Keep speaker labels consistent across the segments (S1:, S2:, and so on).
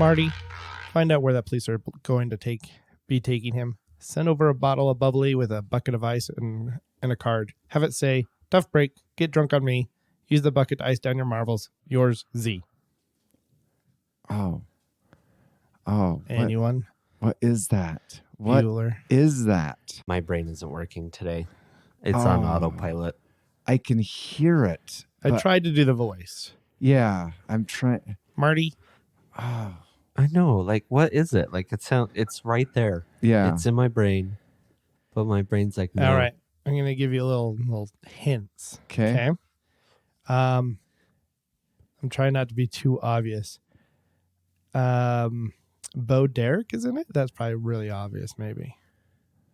S1: Marty, find out where the police are going to be taking him. Send over a bottle of bubbly with a bucket of ice and a card. Have it say, tough break, get drunk on me. Use the bucket to ice down your marbles. Yours, Z.
S2: Oh.
S1: Anyone?
S2: What is that? What
S1: Bueller.
S2: is that?
S3: My brain isn't working today. It's on autopilot.
S2: I can hear it.
S1: I tried to do the voice.
S2: Yeah, I'm trying.
S1: Marty.
S2: Oh.
S3: I know. Like, what is it? Like, it's right there.
S2: Yeah.
S3: It's in my brain. But my brain's like, no.
S1: All right. I'm going to give you a little hints.
S2: Okay.
S1: I'm trying not to be too obvious. Bo Derek is in it? That's probably really obvious, maybe.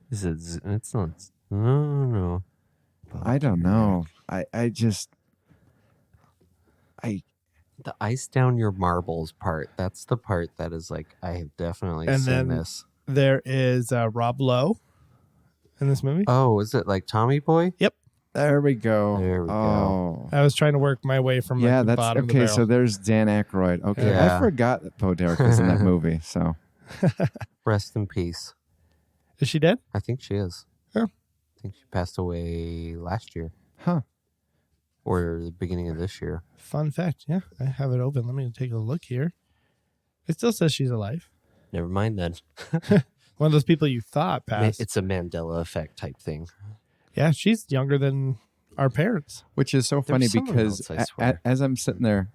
S3: Is it? It's not. No.
S2: I don't know. I just.
S3: The ice down your marbles part. That's the part that is like, I have definitely seen this.
S1: There is Rob Lowe in this movie.
S3: Oh, is it like Tommy Boy?
S1: Yep.
S2: There we go.
S3: There we go.
S1: I was trying to work my way from the bottom of the barrel.
S2: So there's Dan Aykroyd. Okay,
S3: Yeah.
S2: I forgot that Bo Derek was in that movie. So
S3: Rest in peace.
S1: Is she dead?
S3: I think she is.
S1: Yeah.
S3: I think she passed away last year.
S2: Huh.
S3: Or the beginning of this year.
S1: Fun fact. Yeah, I have it open. Let me take a look here. It still says she's alive.
S3: Never mind then.
S1: One of those people you thought passed.
S3: It's a Mandela effect type thing.
S1: Yeah, she's younger than our parents.
S2: Which is so funny because as I'm sitting there,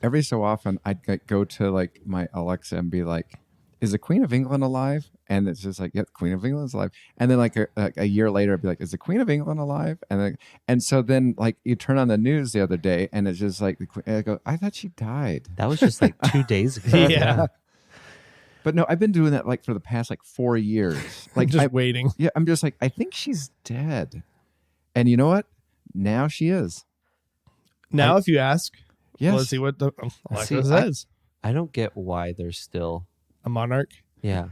S2: every so often I'd go to like my Alexa and be like, is the Queen of England alive? And it's just like, yeah, Queen of England's alive. And then like a year later, I'd be like, is the Queen of England alive? And so then like you turn on the news the other day and it's just like, I go, I thought she died.
S3: That was just like 2 days ago.
S1: Yeah.
S2: But no, I've been doing that like for the past like 4 years. Like
S1: just waiting.
S2: Yeah, I'm just like, I think she's dead. And you know what? Now she is.
S1: Now, if you ask,
S2: yes.
S1: let's see what the Alexa says.
S3: I don't get why there's still
S1: a monarch.
S3: Yeah.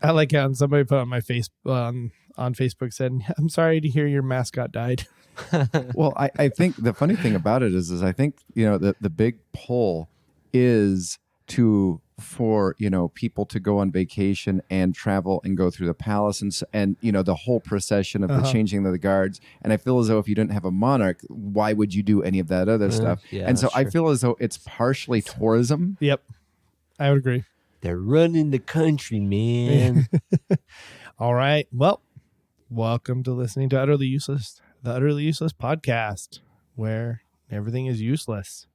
S1: I like how somebody put on my face on Facebook said, I'm sorry to hear your mascot died.
S2: Well, I think the funny thing about it is I think, the big pull is for people to go on vacation and travel and go through the palace and the whole procession of the changing of the guards. And I feel as though if you didn't have a monarch, why would you do any of that other stuff?
S3: Yeah,
S2: and so I feel as though it's partially tourism.
S1: Yep. I would agree.
S3: They're running the country, man.
S1: All right. Well, welcome to listening to Utterly Useless, the Utterly Useless podcast, where everything is useless.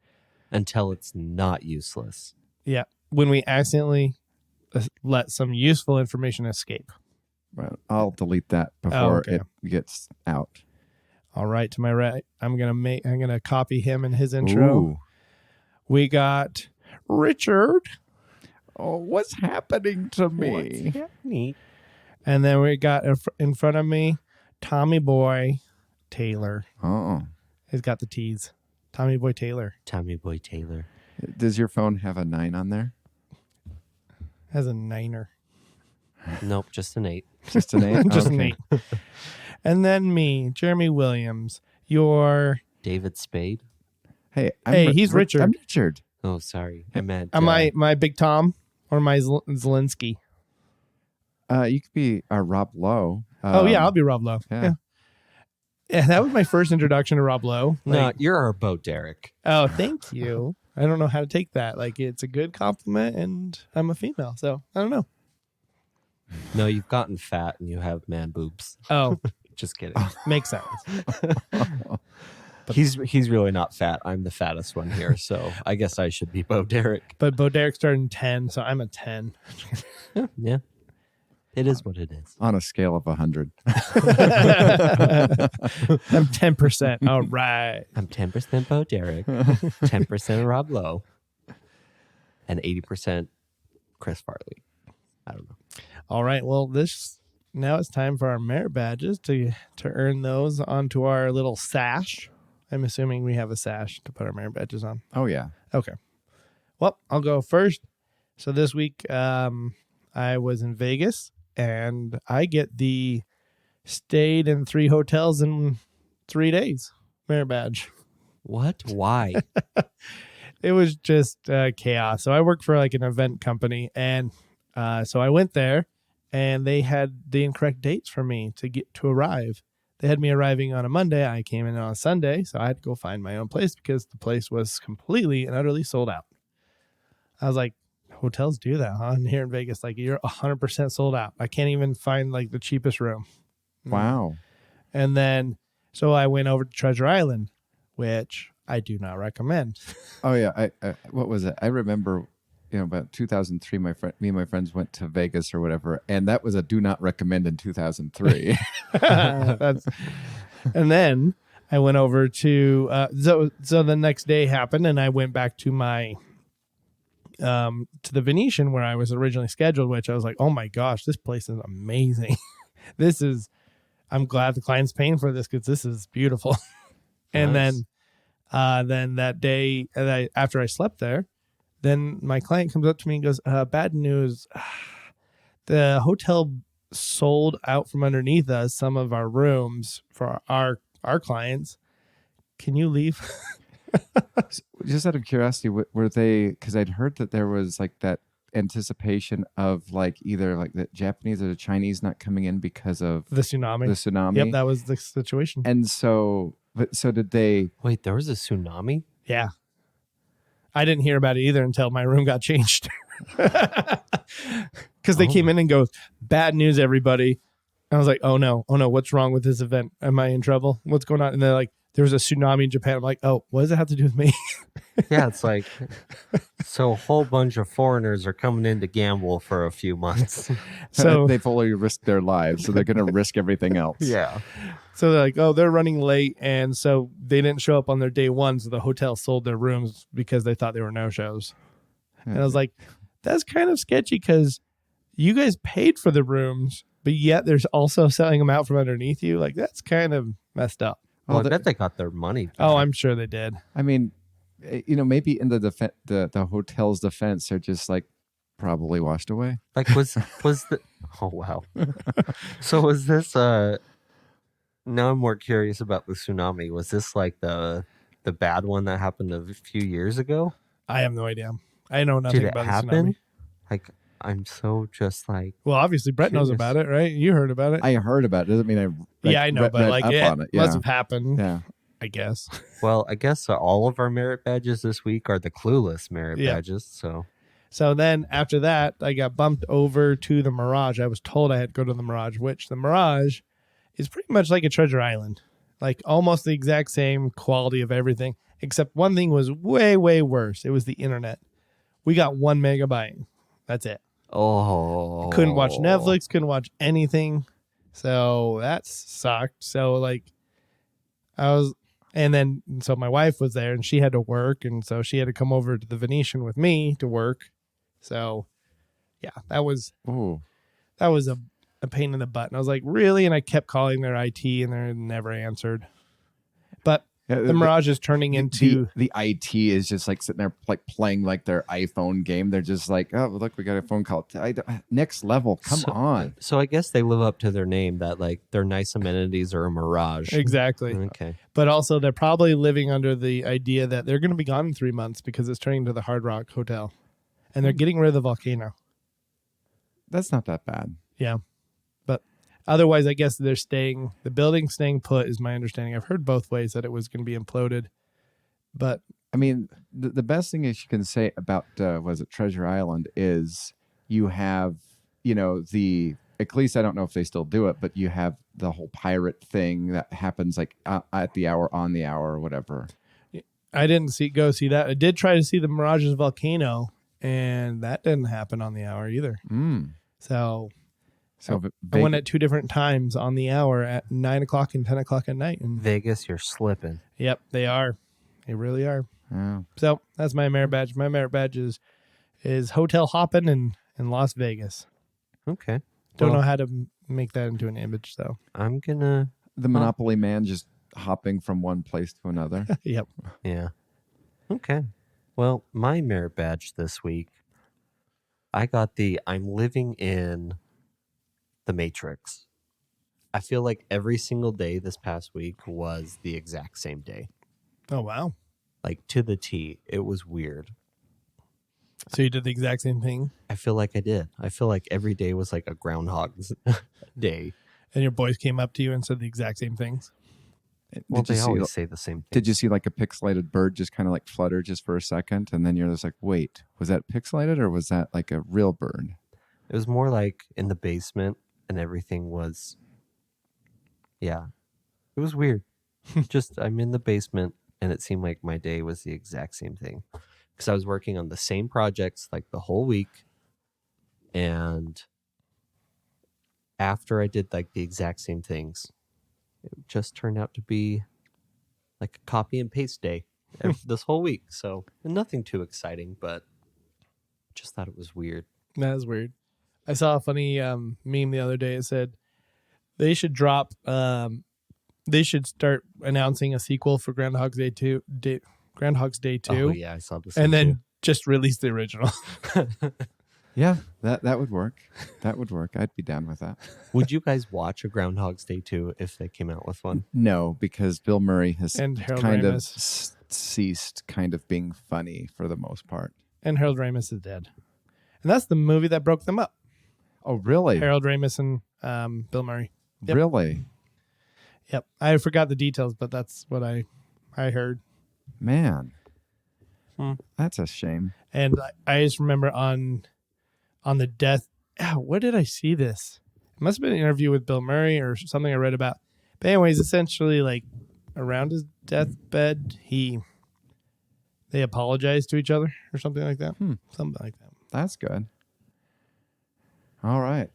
S3: Until it's not useless.
S1: Yeah. When we accidentally let some useful information escape.
S2: Well, I'll delete that before it gets out.
S1: All right, to my right, I'm gonna copy him in his intro.
S2: Ooh.
S1: We got Richard.
S2: Oh, what's happening to me?
S3: What's happening?
S1: And then we got in front of me, Tommy Boy Taylor.
S2: Oh.
S1: He's got the T's. Tommy Boy Taylor.
S3: Tommy Boy Taylor.
S2: Does your phone have a 9 on there?
S1: Has a 9er.
S3: Nope, just an 8.
S2: Just an 8?
S1: Just an 8. And then me, Jeremy Williams. Your
S3: David Spade.
S2: Hey,
S1: he's Richard.
S2: I'm Richard.
S3: Oh, sorry. I meant...
S1: Am I my Big Tom or my Zelensky?
S2: You could be Rob Lowe.
S1: I'll be Rob Lowe.
S2: Yeah.
S1: Yeah, that was my first introduction to Rob Lowe.
S3: No, you're our Bo Derek.
S1: Oh, thank you. I don't know how to take that. Like, it's a good compliment, and I'm a female, so I don't know.
S3: No, you've gotten fat and you have man boobs.
S1: Oh.
S3: Just kidding.
S1: Makes sense.
S3: He's really not fat. I'm the fattest one here, so I guess I should be Bo Derek.
S1: But Bo Derek started in 10, so I'm a 10.
S3: Yeah. It is what it is.
S2: On a scale of 100.
S1: I'm 10%. All right.
S3: I'm 10% Bo Derek, 10% Rob Lowe, and 80% Chris Farley. I don't know.
S1: All right. Well, now it's time for our merit badges to earn those onto our little sash. I'm assuming we have a sash to put our merit badges on.
S2: Oh, yeah.
S1: Okay. Well, I'll go first. So this week, I was in Vegas, and I get the stayed in 3 hotels in 3 days merit badge.
S3: What? Why?
S1: it was just chaos. So I work for like an event company, and so I went there, and they had the incorrect dates for me to arrive. They had me arriving on a Monday. I came in on a Sunday, so I had to go find my own place because the place was completely and utterly sold out. I was like, hotels do that, huh? And here in Vegas, like you're 100% sold out. I can't even find like the cheapest room.
S2: Wow.
S1: And then, so I went over to Treasure Island, which I do not recommend.
S2: Oh yeah. I what was it? I remember, about 2003, me and my friends went to Vegas or whatever, and that was a do not recommend in 2003.
S1: And then I went over to, so the next day happened, and I went back to my, to the Venetian where I was originally scheduled, which I was like, oh my gosh, this place is amazing. I'm glad the client's paying for this because this is beautiful. And
S3: Nice.
S1: then that day, after I slept there, then my client comes up to me and goes, bad news. The hotel sold out from underneath us some of our rooms for our clients. Can you leave?
S2: Just out of curiosity, were they? Because I'd heard that there was like that anticipation of like either like the Japanese or the Chinese not coming in because of
S1: The tsunami.
S2: the tsunami.
S1: Yep, that was the situation.
S2: And so did they?
S3: Wait, there was a tsunami?
S1: Yeah. I didn't hear about it either until my room got changed. Because they came in and goes, bad news, everybody. I was like, oh no, what's wrong with this event? Am I in trouble? What's going on? And they're like, there was a tsunami in Japan. I'm like, oh, what does it have to do with me?
S3: Yeah, it's like, so a whole bunch of foreigners are coming in to gamble for a few months.
S1: So
S2: They've already risked their lives, so they're going to risk everything else.
S3: Yeah.
S1: So they're like, oh, they're running late. And so they didn't show up on their day one. So the hotel sold their rooms because they thought they were no-shows. And I was like, that's kind of sketchy because you guys paid for the rooms, but yet there's also selling them out from underneath you. Like, that's kind of messed up.
S3: Well, I bet they got their money back.
S1: Oh, I'm sure they did.
S2: I mean, maybe in the hotel's defense, they're just like probably washed away.
S3: Like, was the... Oh, wow. So was this... Now I'm more curious about the tsunami. Was this like the bad one that happened a few years ago?
S1: I have no idea. I know nothing
S3: Did it
S1: about the
S3: happen?
S1: tsunami.
S3: Like, I'm so just like...
S1: Well, obviously, Brett knows
S3: Curious.
S1: about it, right? You heard about it.
S2: I heard about it. Doesn't mean
S1: I know, but
S2: read
S1: like
S2: up
S1: it
S2: on it. Yeah.
S1: must have happened,
S2: Yeah.
S1: I guess.
S3: Well, I guess all of our merit badges this week are the clueless merit
S1: Yeah.
S3: badges.
S1: So then after that, I got bumped over to the Mirage. I was told I had to go to the Mirage, which the Mirage is pretty much like a Treasure Island. Like almost the exact same quality of everything, except one thing was way, way worse. It was the internet. We got 1 megabyte. That's it.
S3: Oh.
S1: Couldn't watch Netflix, couldn't watch anything. So that sucked. So like so my wife was there and she had to work. And so she had to come over to the Venetian with me to work. So yeah, that was a pain in the butt. And I was like, really? And I kept calling their IT and they never answered. But the Mirage is turning into...
S2: The IT is just like sitting there like playing like their iPhone game. They're just like, oh, look, we got a phone call. Next level. Come on.
S3: So I guess they live up to their name that like their nice amenities are a mirage.
S1: Exactly.
S3: Okay.
S1: But also they're probably living under the idea that they're going to be gone in 3 months because it's turning into the Hard Rock Hotel. And they're getting rid of the volcano.
S2: That's not that bad.
S1: Yeah. But otherwise, I guess the building's staying put is my understanding. I've heard both ways that it was going to be imploded. But
S2: I mean, the best thing is you can say about, was it Treasure Island, is you have, at least I don't know if they still do it, but you have the whole pirate thing that happens like at the hour, on the hour, or whatever.
S1: I didn't go see that. I did try to see the Mirage's volcano, and that didn't happen on the hour either. So I went at 2 different times on the hour at 9 o'clock and 10 o'clock at night. And
S3: Vegas, you're slipping.
S1: Yep, they are. They really are.
S2: Oh.
S1: So that's my merit badge. My merit badge is hotel hopping in Las Vegas.
S3: Okay.
S1: Don't know how to make that into an image, though.
S3: I'm gonna...
S2: The Monopoly man just hopping from one place to another.
S1: Yep.
S3: Yeah. Okay. Well, my merit badge this week, I got I'm living in the Matrix. I feel like every single day this past week was the exact same day.
S1: Oh, wow.
S3: like to the T. It was weird.
S1: So you did the exact same thing?
S3: I feel like I did. I feel like every day was like a Groundhog's Day.
S1: And your boys came up to you and said the exact same things?
S3: Well, they always say the same thing.
S2: Did you see like a pixelated bird just kind of like flutter just for a second? And then you're just like, wait, was that pixelated or was that like a real bird?
S3: It was more like in the basement and everything was, yeah, it was weird. Just I'm in the basement and it seemed like my day was the exact same thing. Because I was working on the same projects like the whole week. And after I did like the exact same things, it just turned out to be like a copy and paste day this whole week. So nothing too exciting, but just thought it was weird.
S1: That is weird. I saw a funny meme the other day. It said they should start announcing a sequel for Groundhog's Day 2. Groundhog's Day 2.
S3: Oh, yeah, I saw this.
S1: And then just release the original.
S2: Yeah, that would work. That would work. I'd be down with that.
S3: Would you guys watch a Groundhog's Day 2 if they came out with one?
S2: No, because Bill Murray has
S1: And Harold
S2: kind of
S1: Ramis.
S2: ceased kind of being funny for the most part.
S1: And Harold Ramis is dead. And that's the movie that broke them up.
S2: Oh, really?
S1: Harold Ramis and Bill Murray. Yep.
S2: Really?
S1: Yep. I forgot the details, but that's what I heard.
S2: Man. That's a shame.
S1: And I just remember on the death. Where did I see this? It must have been an interview with Bill Murray or something I read about. But anyways, essentially, like around his deathbed, they apologized to each other or something like that. Something like that.
S2: That's good. All right.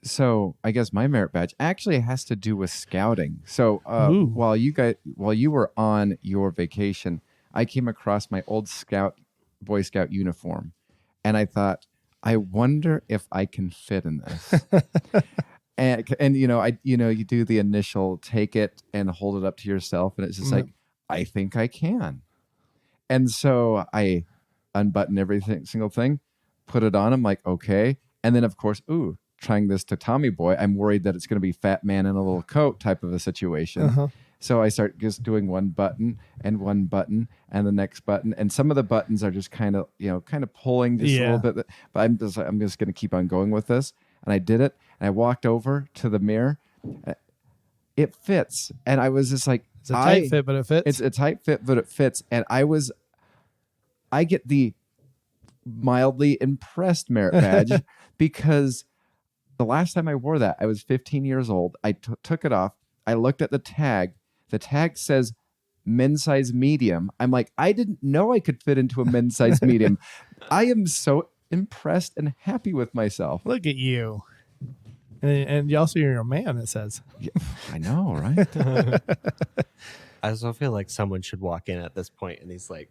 S2: So I guess my merit badge actually has to do with scouting. So while you were on your vacation, I came across my old Boy Scout uniform, and I thought, I wonder if I can fit in this. and you do the initial take it and hold it up to yourself, and it's just like, I think I can. And so I unbutton single thing, put it on. I'm like, okay. And then of course, trying this to Tommy Boy, I'm worried that it's going to be fat man in a little coat type of a situation. So I start just doing one button and the next button. And some of the buttons are just kind of pulling just a little bit. But I'm just going to keep on going with this. And I did it. And I walked over to the mirror. It fits. And I was just like,
S1: it's a tight fit, but it fits.
S2: It's a tight fit, but it fits. And I get the mildly impressed merit badge because the last time I wore that, I was 15 years old. I took it off. I looked at the tag. The tag says men's size medium. I'm like, I didn't know I could fit into a men's size medium. I am so impressed and happy with myself.
S1: Look at you. And you also, you're a man, it says.
S2: Yeah, I know, right?
S3: I also feel like someone should walk in at this point and he's like,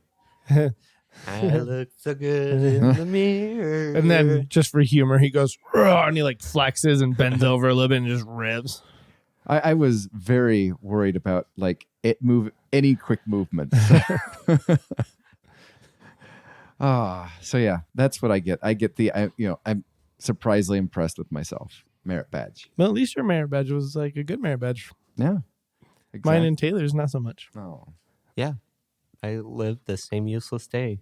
S3: I look so good in the mirror.
S1: And then just for humor, he goes, "Raw," and he like flexes and bends over a little bit and just ribs.
S2: I was very worried about like any quick movement. So yeah, that's what I get. I get I'm surprisingly impressed with myself. Merit badge.
S1: Well, at least your merit badge was like a good merit badge.
S2: Yeah. Exactly.
S1: Mine and Taylor's not so much.
S2: Oh.
S3: Yeah. I lived the same useless day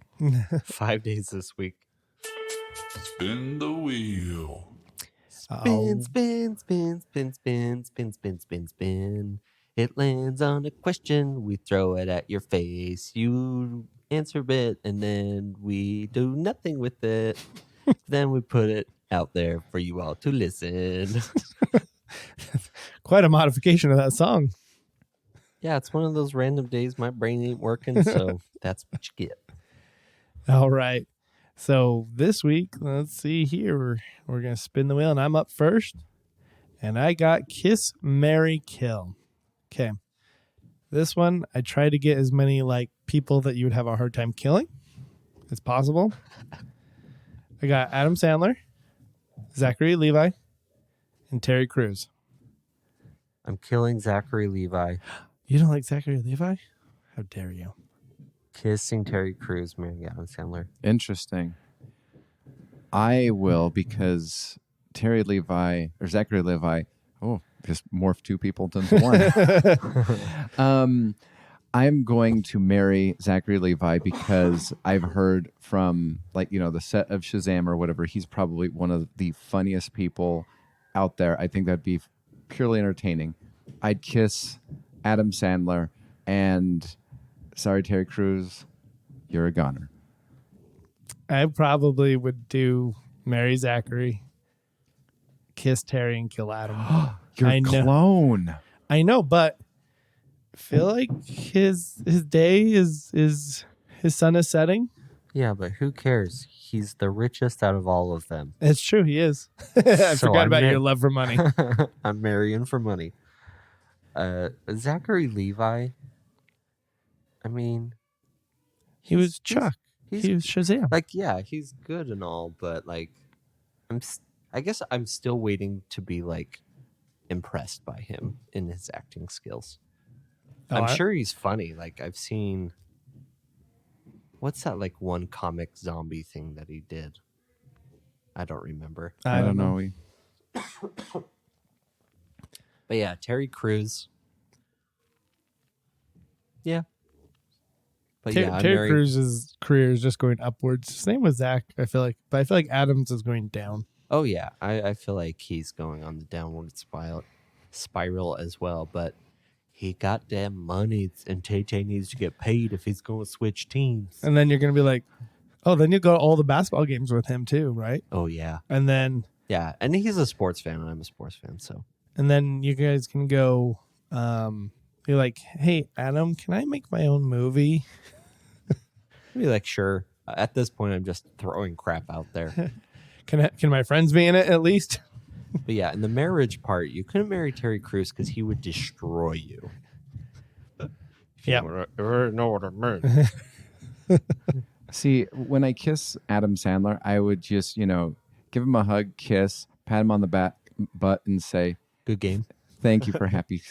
S3: 5 days this week.
S4: Spin the wheel.
S3: Spin, spin, spin, spin, spin, spin, spin, spin, spin. It lands on a question. We throw it at your face. You answer it, and then we do nothing with it. Then we put it out there for you all to listen.
S1: Quite a modification of that song.
S3: Yeah, it's one of those random days my brain ain't working, so that's what you get.
S1: All right. So this week, let's see here. We're going to spin the wheel, and I'm up first. And I got Kiss, Marry, Kill. Okay. This one, I tried to get as many like people that you would have a hard time killing as possible. I got Adam Sandler, Zachary Levi, and Terry Crews.
S3: I'm killing Zachary Levi.
S1: You don't like Zachary Levi? How dare you?
S3: Kissing Terry Crews, marrying Adam Sandler.
S2: Interesting. I will because Zachary Levi, just morph two people into one. I'm going to marry Zachary Levi because I've heard from the set of Shazam or whatever, he's probably one of the funniest people out there. I think that'd be purely entertaining. I'd kiss Adam Sandler and sorry, Terry Crews, you're a goner.
S1: I probably would do marry Zachary, kiss Terry, and kill Adam.
S2: You're a clone.
S1: I know, but I feel like his day is his sun is setting.
S3: Yeah, but who cares? He's the richest out of all of them.
S1: It's true, he is. I forgot about your love for money.
S3: I'm marrying for money. Zachary Levi. I mean,
S1: he was Chuck. He was Shazam.
S3: Like, yeah, he's good and all, but like, I guess I'm still waiting to be like impressed by him in his acting skills. I'm sure he's funny. Like, I've seen. What's that like one comic zombie thing that he did? I don't remember.
S2: I don't know.
S3: But yeah, Terry Crews. Yeah. But
S1: Terry Crews' career is just going upwards. Same with Zach, I feel like. But I feel like Adams is going down.
S3: Oh, yeah. I feel like he's going on the downward spiral as well. But he got damn money, and Tay-Tay needs to get paid if he's going to switch teams.
S1: And then you're going to be like, oh, then you go to all the basketball games with him too, right?
S3: Oh, yeah.
S1: And then...
S3: Yeah, and he's a sports fan, and I'm a sports fan, so...
S1: And then you guys can go... you're like, hey, Adam, can I make my own movie?
S3: Be like, sure. At this point, I'm just throwing crap out there.
S1: Can my friends be in it at least?
S3: But yeah, in the marriage part, you couldn't marry Terry Crews because he would destroy you.
S1: Yeah.
S3: Know what I mean.
S2: See, when I kiss Adam Sandler, I would just, give him a hug, kiss, pat him on the butt, and say,
S3: "Good game.
S2: Thank you for Happy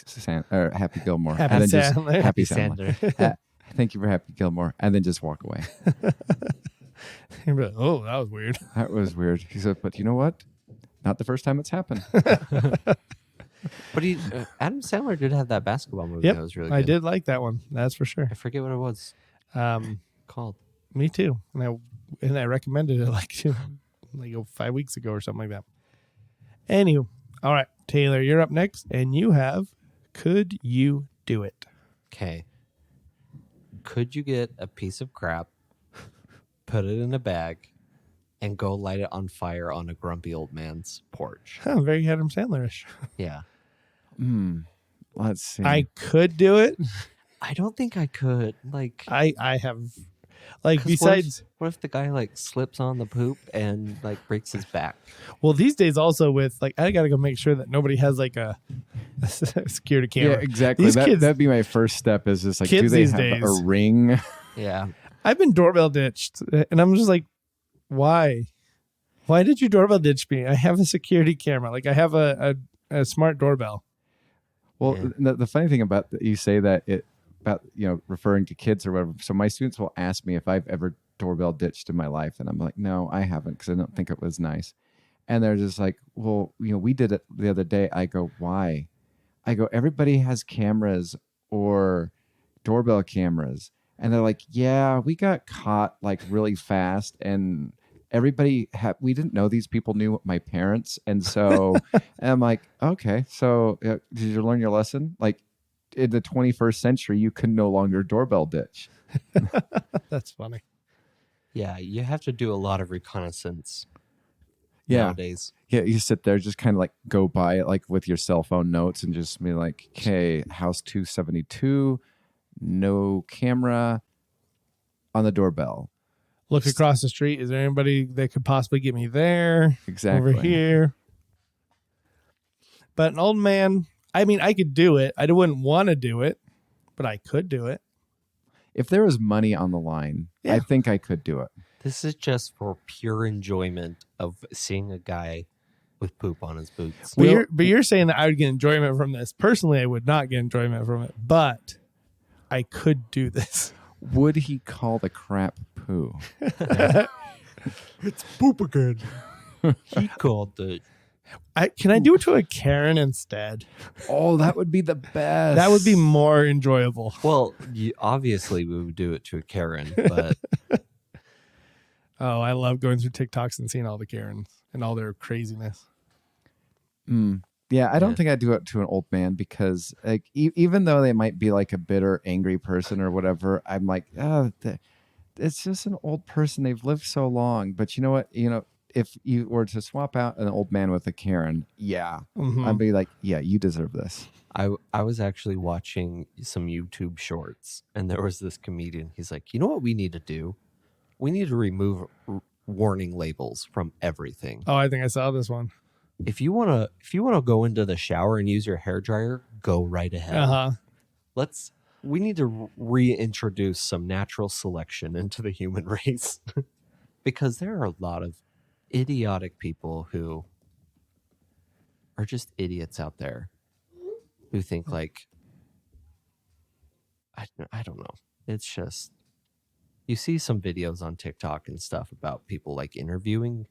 S2: Gilmore."
S1: Happy
S2: and then
S1: Sandler.
S2: Just, Happy Sandler. Thank you for Happy Gilmore, and then just walk away.
S1: You'd be like, oh, that was weird.
S2: That was weird. He said, but you know what? Not the first time it's happened.
S3: But Adam Sandler did have that basketball movie that was really good.
S1: I did like that one. That's for sure.
S3: I forget what it was called.
S1: Me too. And I recommended it like 5 weeks ago or something like that. Anywho, all right, Taylor, you're up next, and you have Could You Do It?
S3: Okay. Could you get a piece of crap, put it in a bag, and go light it on fire on a grumpy old man's porch?
S1: Very Adam Sandler-ish.
S3: Yeah.
S2: Let's see.
S1: I could do it.
S3: I don't think I could. Like,
S1: I have, like, besides...
S3: What if the guy, slips on the poop and, breaks his back?
S1: Well, these days also with, I got to go make sure that nobody has, a security camera.
S2: Yeah, exactly.
S1: These kids,
S2: that'd be my first step is just,
S1: do they have
S2: days. A ring?
S3: Yeah.
S1: I've been doorbell ditched, and I'm just like, why? Why did you doorbell ditch me? I have a security camera. I have a smart doorbell.
S2: Well, the funny thing about you say that about referring to kids or whatever. So my students will ask me if I've ever doorbell ditched in my life, and I'm like, no, I haven't, because I don't think it was nice. And they're just like, well, we did it the other day. I go, why? I go, everybody has cameras or doorbell cameras, and they're like, yeah, we got caught really fast, and everybody we didn't know these people knew my parents, and so and I'm like, okay, so did you learn your lesson? In the 21st century, you can no longer doorbell ditch.
S1: That's funny.
S3: Yeah, you have to do a lot of reconnaissance nowadays.
S2: Yeah, you sit there, just kind of go by it with your cell phone notes and just be like, okay, house 272, no camera on the doorbell.
S1: Look across the street. Is there anybody that could possibly get me there?
S2: Exactly.
S1: Over here. But an old man, I mean, I could do it. I wouldn't want to do it, but I could do it.
S2: If there was money on the line, I think I could do it.
S3: This is just for pure enjoyment of seeing a guy with poop on his boots.
S1: But you're saying that I would get enjoyment from this. Personally, I would not get enjoyment from it, but I could do this.
S2: Would he call the crap poo?
S1: It's poop again.
S3: He called the
S1: Can I do it to a Karen instead?
S2: Oh, that would be the best.
S1: That would be more enjoyable.
S3: Well, obviously we would do it to a Karen, but
S1: Oh, I love going through TikToks and seeing all the Karens and all their craziness.
S2: Yeah, I don't think I'd do it to an old man because, like, even though they might be like a bitter, angry person or whatever, I'm like, it's just an old person. They've lived so long. But you know what? If you were to swap out an old man with a Karen, I'd be like, yeah, you deserve this.
S3: I was actually watching some YouTube shorts, and there was this comedian. He's like, you know what we need to do? We need to remove warning labels from everything.
S1: Oh, I think I saw this one.
S3: If you wanna go into the shower and use your hairdryer, go right ahead. We need to reintroduce some natural selection into the human race because there are a lot of idiotic people who are just idiots out there who think like, I don't know. It's just, you see some videos on TikTok and stuff about people like interviewing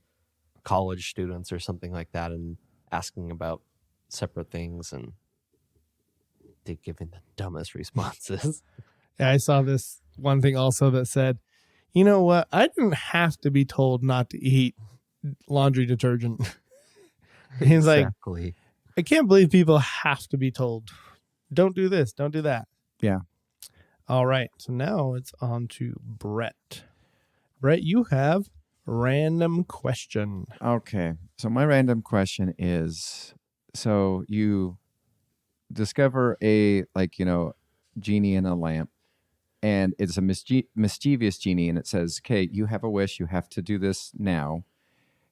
S3: college students or something like that and asking about separate things, and they're giving the dumbest responses.
S1: Yeah, I saw this one thing also that said, you know what? I didn't have to be told not to eat laundry detergent. He's
S3: Exactly.
S1: like, I can't believe people have to be told, don't do this, don't do that.
S2: Yeah.
S1: All right. So now it's on to Brett. Brett, you have random question.
S2: Okay. So my random question is, so you discover a, genie in a lamp, and it's a mischievous genie, and it says, okay, you have a wish. You have to do this now.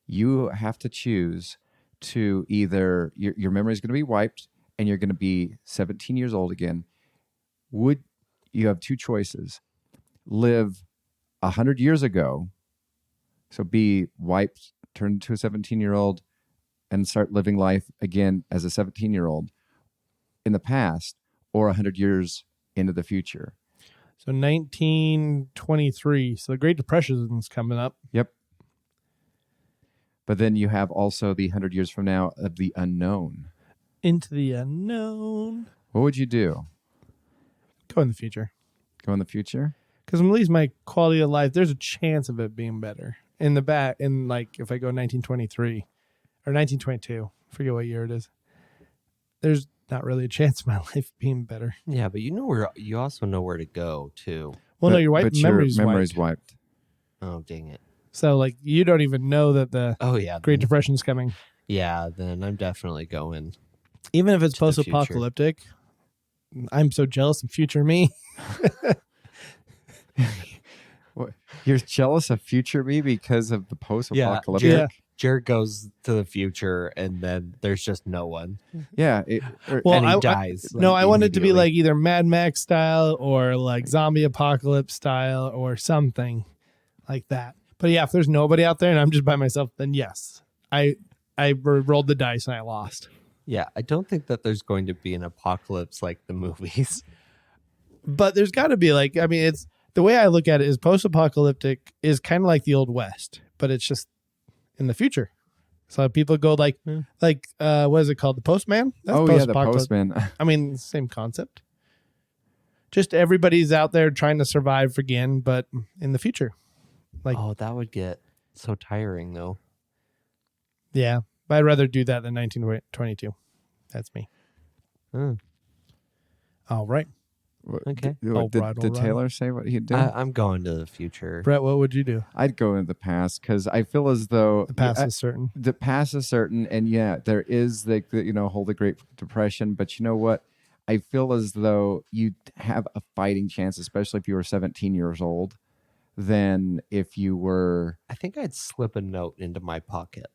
S2: You have to choose to either, your memory is going to be wiped and you're going to be 17 years old again. You have two choices: live 100 years ago, so be wiped, turn into a 17-year-old, and start living life again as a 17-year-old in the past, or 100 years into the future.
S1: So 1923. So the Great Depression is coming up.
S2: Yep. But then you have also the 100 years from now of the unknown.
S1: Into the unknown.
S2: What would you do?
S1: Go in the future.
S2: Go in the future?
S1: Because at least my quality of life, there's a chance of it being better. In the back, if I go 1923 or 1922, I forget what year it is, there's not really a chance of my life being better.
S3: Yeah, but you also know where to go too.
S1: Well, no, your memory's
S2: wiped.
S3: Oh, dang it.
S1: So you don't even know that the Great Depression is coming.
S3: Yeah, then I'm definitely going.
S1: Even if it's post-apocalyptic, I'm so jealous of future me.
S2: What? You're jealous of future me because of the post-apocalyptic?
S3: Yeah, Jared goes to the future and then there's just no one.
S2: Yeah.
S3: And he dies.
S1: I want it to be like either Mad Max style or like zombie apocalypse style or something like that. But yeah, if there's nobody out there and I'm just by myself, then yes, I rolled the dice and I lost.
S3: Yeah, I don't think that there's going to be an apocalypse like the movies.
S1: But there's got to be it's the way I look at it is post-apocalyptic is kind of like the Old West, but it's just in the future. So people go what is it called? The Postman?
S2: That's the Postman.
S1: I mean, same concept. Just everybody's out there trying to survive again, but in the future.
S3: That would get so tiring though.
S1: Yeah, but I'd rather do that than 1922. That's me. All right.
S3: Okay.
S2: Did Taylor say what he'd do?
S3: I'm going to the future.
S1: Brett, what would you do?
S2: I'd go into the past because I feel as though
S1: the past is certain.
S2: The past is certain, and there is the whole the Great Depression. But you know what? I feel as though you have a fighting chance, especially if you were 17 years old, than if you were.
S3: I think I'd slip a note into my pocket.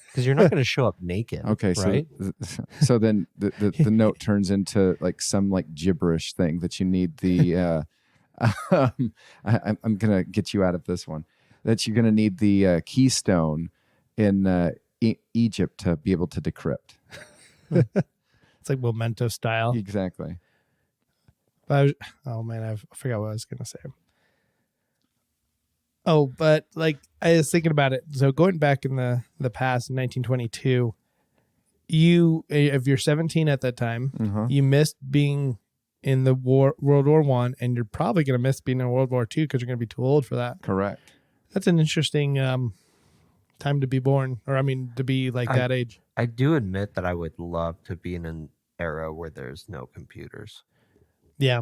S3: Because you're not going to show up naked. Okay, right?
S2: So then the note turns into some gibberish thing that you need the. I'm going to get you out of this one. That you're going to need the keystone in Egypt to be able to decrypt.
S1: It's like Memento style.
S2: Exactly.
S1: But I forgot what I was going to say. Oh, but like I was thinking about it. So going back in the past, in 1922, if you're 17 at that time, you missed being in the World War I, and you're probably going to miss being in World War II because you're going to be too old for that.
S2: Correct.
S1: That's an interesting time to be born, or I mean, to be like that age.
S3: I do admit that I would love to be in an era where there's no computers.
S1: Yeah.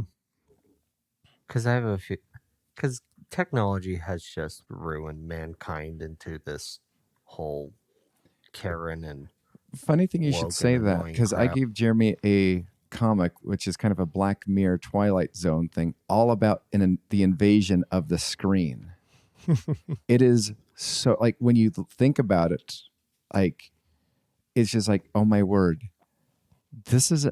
S3: Because technology has just ruined mankind into this whole Karen and
S2: funny thing you should say that, because I gave Jeremy a comic, which is kind of a Black Mirror Twilight Zone thing, all about the invasion of the screen. It is so, like, when you think about it, like, it's just like, oh my word, this is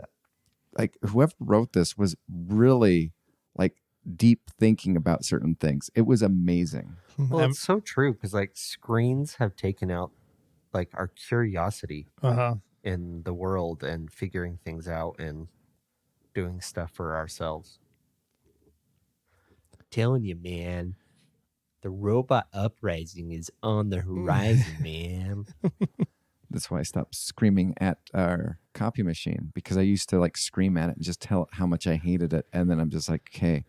S2: like, whoever wrote this was really like deep thinking about certain things. It was amazing.
S3: Well, it's so true, because like screens have taken out like our curiosity in the world and figuring things out and doing stuff for ourselves. Telling you, man, the robot uprising is on the horizon, man.
S2: That's why I stopped screaming at our copy machine, because I used to like scream at it and just tell it how much I hated it. And then I'm just like, okay,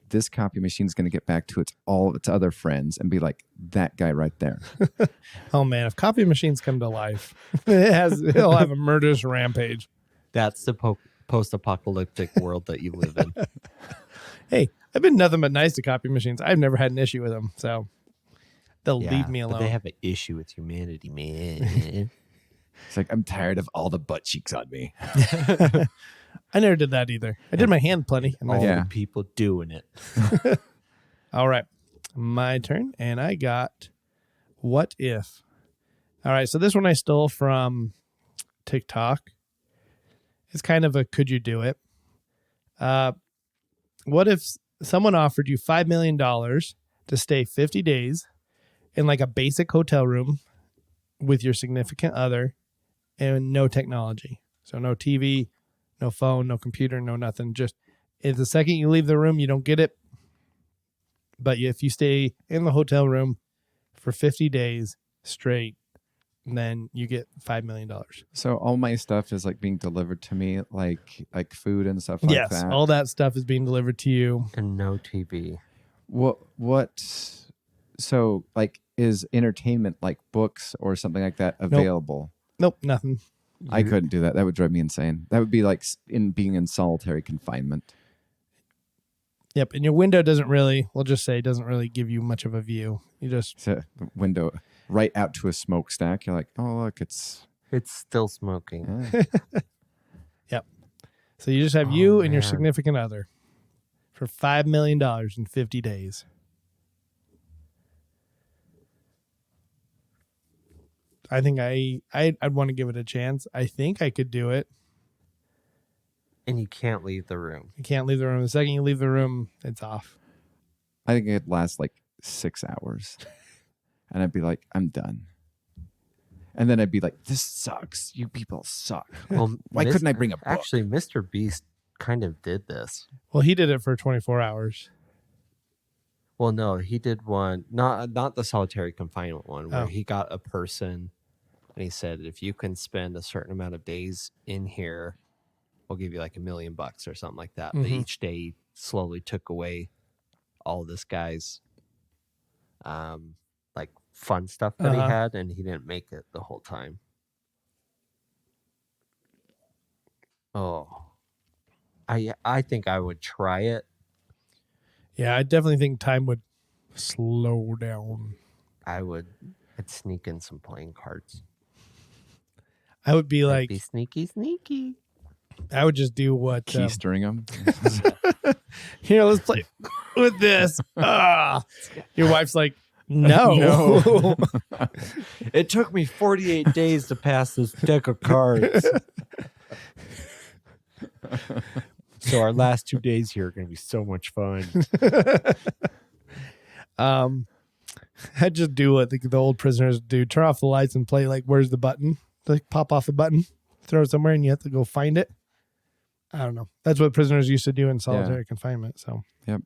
S2: this copy machine is going to get back to all of its other friends and be like, that guy right there.
S1: Oh man, if copy machines come to life, it'll have a murderous rampage.
S3: That's the post-apocalyptic world that you live in.
S1: Hey, I've been nothing but nice to copy machines. I've never had an issue with them, so they'll leave me alone.
S3: But they have an issue with humanity, man.
S2: It's like, I'm tired of all the butt cheeks on me.
S1: I never did that either. I did my hand plenty.
S3: And all the people doing it.
S1: All right. My turn. And I got What If. All right. So this one I stole from TikTok. It's kind of a could you do it? What if someone offered you $5 million to stay 50 days in like a basic hotel room with your significant other and no technology? So no TV, no phone, no computer, no nothing. Just if the second you leave the room, you don't get it. But if you stay in the hotel room for 50 days straight, then you get $5 million.
S2: So all my stuff is like being delivered to me, like food and stuff like that.
S1: Yes, all that stuff is being delivered to you.
S3: And no TV.
S2: What? So like, is entertainment like books or something like that available?
S1: Nope, nothing.
S2: I couldn't do that. That would drive me insane. That would be like being in solitary confinement.
S1: Yep, and your window doesn't really give you much of a view. You just
S2: it's a window right out to a smokestack. You're like, oh look, it's
S3: still smoking.
S1: Yep. So you just have you and your significant other for $5 million in 50 days. I think I'd want to give it a chance. I think I could do it.
S3: And you can't leave the room.
S1: You can't leave the room. The second you leave the room, it's off.
S2: I think it'd last like 6 hours. And I'd be like, I'm done. And then I'd be like, this sucks. You people suck.
S3: Well,
S2: why couldn't I bring a book?
S3: Actually, Mr. Beast kind of did this.
S1: Well, he did it for 24 hours.
S3: Well, no, he did one, not the solitary confinement one, where he got a person and he said, if you can spend a certain amount of days in here, we'll give you like $1 million or something like that.
S1: Mm-hmm.
S3: But each day slowly took away all this guy's like fun stuff that he had, and he didn't make it the whole time. Oh, I think I would try it.
S1: Yeah, I definitely think time would slow down.
S3: I'd sneak in some playing cards.
S1: I would be like,
S3: be sneaky.
S1: I would just do what
S2: keystering them.
S1: Here, let's play with this. Your wife's like, no.
S3: It took me 48 days to pass this deck of cards. So our last 2 days here are going to be so much fun.
S1: I'd just do what the old prisoners do. Turn off the lights and play like, where's the button? Like pop off the button, throw it somewhere, and you have to go find it. I don't know. That's what prisoners used to do in solitary confinement. So,
S2: yep.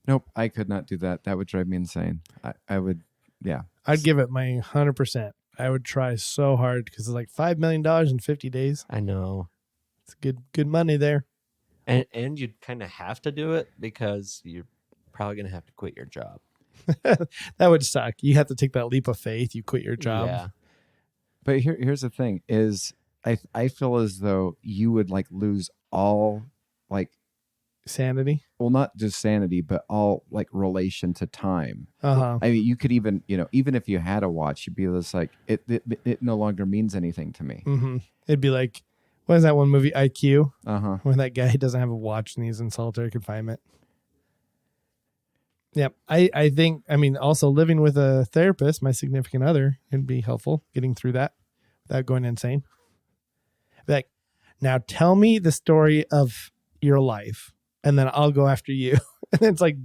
S2: Nope, I could not do that. That would drive me insane. I would, yeah.
S1: I'd give it my 100%. I would try so hard because it's like $5 million in 50 days.
S3: I know.
S1: It's good money there.
S3: And you'd kind of have to do it because you're probably going to have to quit your job.
S1: That would suck. You have to take that leap of faith. You quit your job.
S3: Yeah.
S2: But here's the thing: is I feel as though you would like lose all like
S1: Sanity.
S2: well, not just sanity, but all like relation to time.
S1: Uh-huh.
S2: I mean, you could even even if you had a watch, you'd be just like it no longer means anything to me.
S1: Mm-hmm. It'd be like, what is that one movie, IQ?
S2: Uh-huh.
S1: When that guy doesn't have a watch and he's in solitary confinement. Yep. I think, also living with a therapist, my significant other, it'd be helpful getting through that without going insane. Like, now tell me the story of your life and then I'll go after you. And then it's like,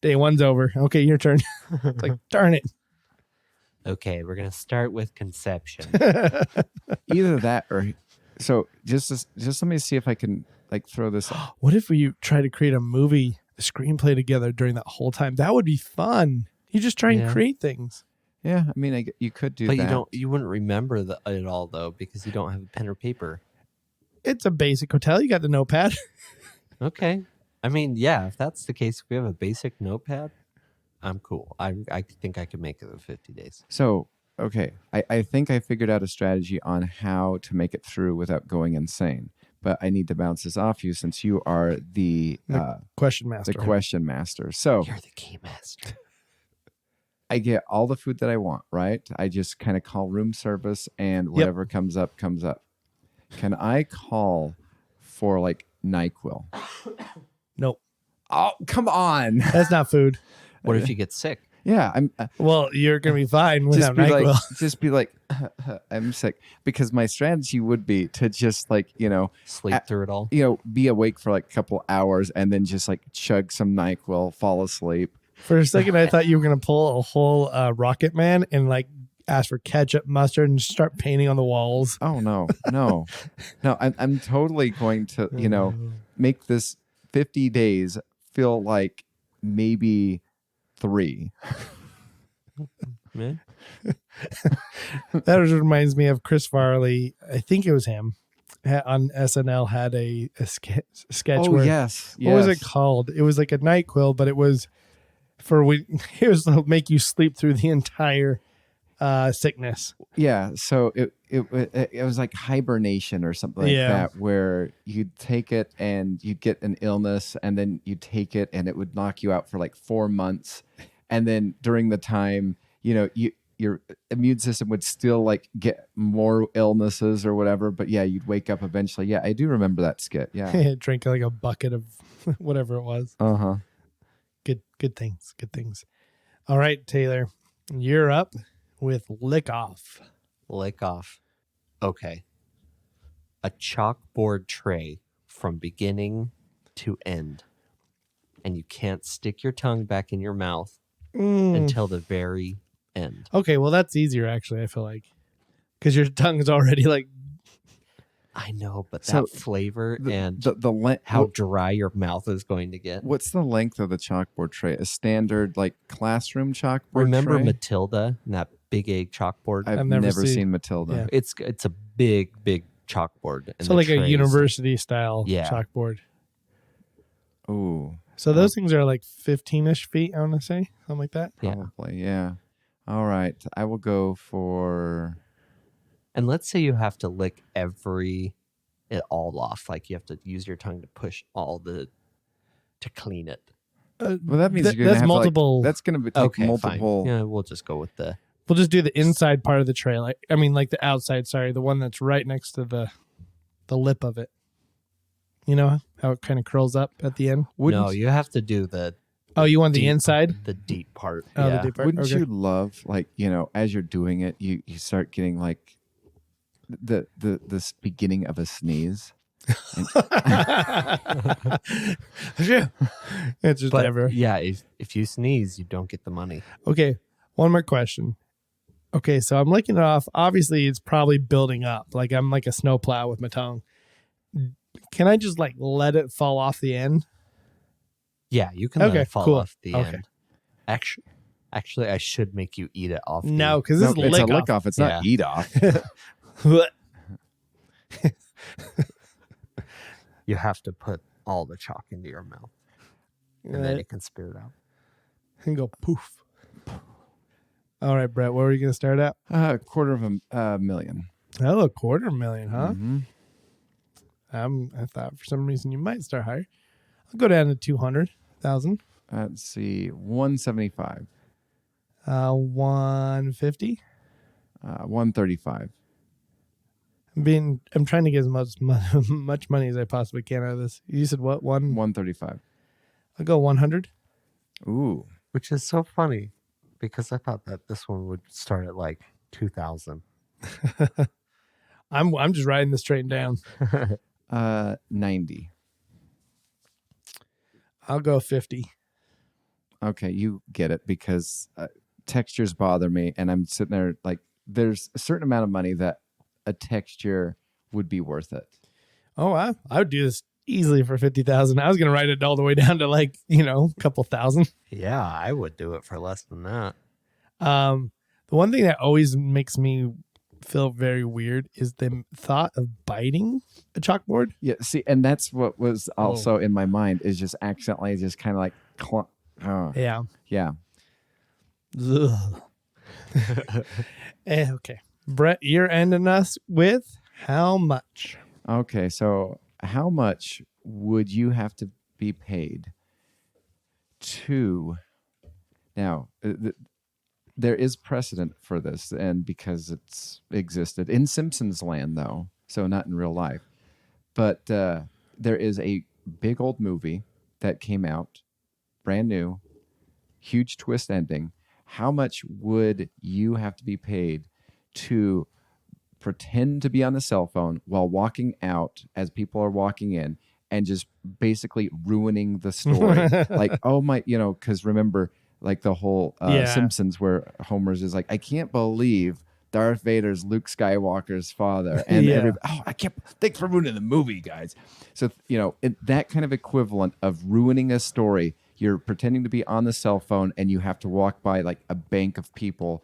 S1: day one's over. Okay, your turn. It's like, darn it.
S3: Okay, we're going to start with conception.
S2: Either that or so just let me see if I can like throw this up.
S1: What if we try to create a screenplay together during that whole time? That would be fun. You just try and create things.
S2: Yeah, I mean, you could do
S3: but
S2: that.
S3: You wouldn't remember it all though because you don't have a pen or paper.
S1: It's a basic hotel. You got the notepad.
S3: Okay. I mean, yeah, if that's the case, if we have a basic notepad, I'm cool. I think I could make it in 50 days.
S2: So, okay, I think I figured out a strategy on how to make it through without going insane. But I need to bounce this off you since you are the
S1: question master.
S2: The question master. So
S3: you're the key master.
S2: I get all the food that I want, right? I just kind of call room service and whatever comes up, comes up. Can I call for like NyQuil?
S1: Nope.
S2: Oh, come on.
S1: That's not food.
S3: What if you get sick?
S2: Yeah, I'm.
S1: Well, you're gonna be fine without NyQuil.
S2: Just be like, I'm sick, because my strategy would be to just like
S3: sleep through it all.
S2: Be awake for like a couple hours and then just like chug some NyQuil, fall asleep.
S1: For a second, I thought you were gonna pull a whole Rocket Man and like ask for ketchup, mustard, and start painting on the walls.
S2: Oh no. I'm totally going to make this 50 days feel like maybe 3.
S3: Man.
S1: That reminds me of Chris Farley. I think it was him on SNL had a sketch.
S2: Oh,
S1: where,
S2: yes.
S1: What was it called? It was like a NyQuil, but it was to make you sleep through the entire sickness.
S2: Yeah. So it was like hibernation or something like that, where you'd take it and you'd get an illness and then you'd take it and it would knock you out for like 4 months. And then during the time, your immune system would still like get more illnesses or whatever. But yeah, you'd wake up eventually. Yeah, I do remember that skit. Yeah.
S1: Drink like a bucket of whatever it was.
S2: Uh-huh.
S1: Good things. Good things. All right, Taylor, you're up with Lick Off.
S3: Lick Off. Okay. A chalkboard tray from beginning to end. And you can't stick your tongue back in your mouth until the very end.
S1: Okay, well, that's easier, actually, I feel like. Because your tongue is already like...
S3: I know, but that flavor and how dry your mouth is going to get.
S2: What's the length of the chalkboard tray? A standard like classroom chalkboard
S3: Remember
S2: tray?
S3: Matilda and that big egg chalkboard?
S2: I've never seen Matilda.
S3: Yeah. It's a big chalkboard.
S1: So like a university style chalkboard.
S2: Ooh.
S1: So those things are like 15-ish feet, I want to say. Something like that.
S2: Probably, yeah. All right. I will go for...
S3: And let's say you have to lick it all off. Like you have to use your tongue to push to clean it.
S2: Well, that means you're going to have
S1: multiple.
S2: That's going to take multiple.
S3: Fine. Yeah, we'll just go with
S1: We'll just do the inside part of the tray. Like the outside. Sorry, the one that's right next to the lip of it. You know how it kind of curls up at the end.
S3: No, you have to do the.
S1: Oh, you want the inside?
S3: The deep part.
S1: Oh, the deep part.
S2: Wouldn't you love as you're doing it, you start getting like the beginning of a sneeze.
S1: It's just never.
S3: Yeah, if you sneeze, you don't get the money.
S1: Okay, one more question. Okay, so I'm licking it off. Obviously, it's probably building up. Like I'm like a snowplow with my tongue. Can I just like let it fall off the end?
S3: Yeah, you can let
S1: Okay,
S3: it fall
S1: cool.
S3: off the
S1: Okay.
S3: end. Actually, I should make you eat it off.
S1: No, because this is
S2: it's
S1: lick
S2: a lick off. It's not eat off.
S3: You have to put all the chalk into your mouth, and then you can spit it out.
S1: And go poof. All right, Brett, what were you going to start at?
S2: $250,000.
S1: Oh, $250,000, huh?
S2: Mm-hmm.
S1: I thought for some reason you might start higher. I'll go down to 200,000.
S2: Let's see, 175.
S1: 150.
S2: 135.
S1: I'm trying to get as much money as I possibly can out of this. You said what?
S2: 135.
S1: I'll go 100.
S2: Ooh.
S3: Which is so funny because I thought that this one would start at like 2,000.
S1: I'm just writing this straight down.
S2: 90.
S1: I'll go 50.
S2: Okay, you get it because textures bother me, and I'm sitting there like there's a certain amount of money that a texture would be worth it.
S1: Oh, I would do this easily for 50,000. I was going to write it all the way down to like, a couple thousand.
S3: Yeah, I would do it for less than that.
S1: The one thing that always makes me feel very weird is the thought of biting a chalkboard.
S2: Yeah, see, and that's what was also in my mind is just accidentally just kind of like,
S1: Yeah.
S2: yeah.
S1: Okay. Brett, you're ending us with how much?
S2: Okay, so how much would you have to be paid to? Now, there is precedent for this, and because it's existed in Simpsons land, though, so not in real life. But there is a big old movie that came out, brand new, huge twist ending. How much would you have to be paid to pretend to be on the cell phone while walking out as people are walking in and just basically ruining the story? Like, oh my, because remember, like the whole Simpsons where Homer's is like, I can't believe Darth Vader's Luke Skywalker's father. And thanks for ruining the movie, guys. So, that kind of equivalent of ruining a story, you're pretending to be on the cell phone and you have to walk by like a bank of people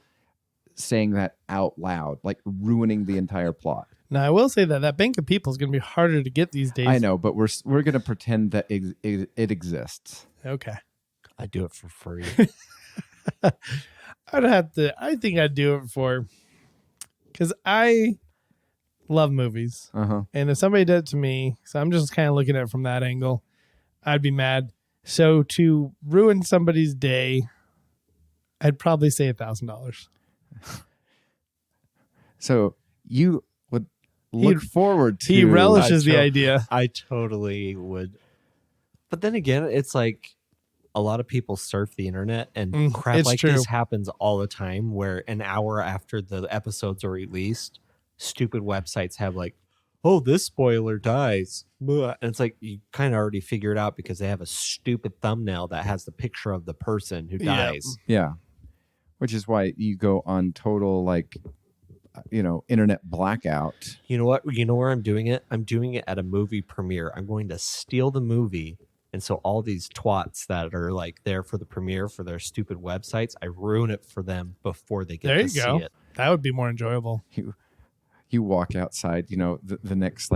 S2: saying that out loud, like ruining the entire plot.
S1: Now, I will say that bank of people is going to be harder to get these days.
S2: I know, but we're going to pretend that it exists.
S1: Okay.
S3: I do it for free.
S1: I think I'd do it because I love movies.
S2: Uh-huh.
S1: And if somebody did it to me, so I'm just kind of looking at it from that angle, I'd be mad. So to ruin somebody's day, I'd probably say $1,000.
S2: So you would look forward to...
S1: He relishes the idea.
S3: I totally would. But then again, it's like a lot of people surf the internet and crap like this happens all the time where an hour after the episodes are released, stupid websites have like, oh, this spoiler dies. And it's like you kind of already figure it out because they have a stupid thumbnail that has the picture of the person who dies.
S2: Yeah. Which is why you go on total like... internet blackout.
S3: You know what? You know where I'm doing it? I'm doing it at a movie premiere. I'm going to steal the movie. And so all these twats that are like there for the premiere for their stupid websites, I ruin it for them before they get to see it.
S1: That would be more enjoyable.
S2: You walk outside, the next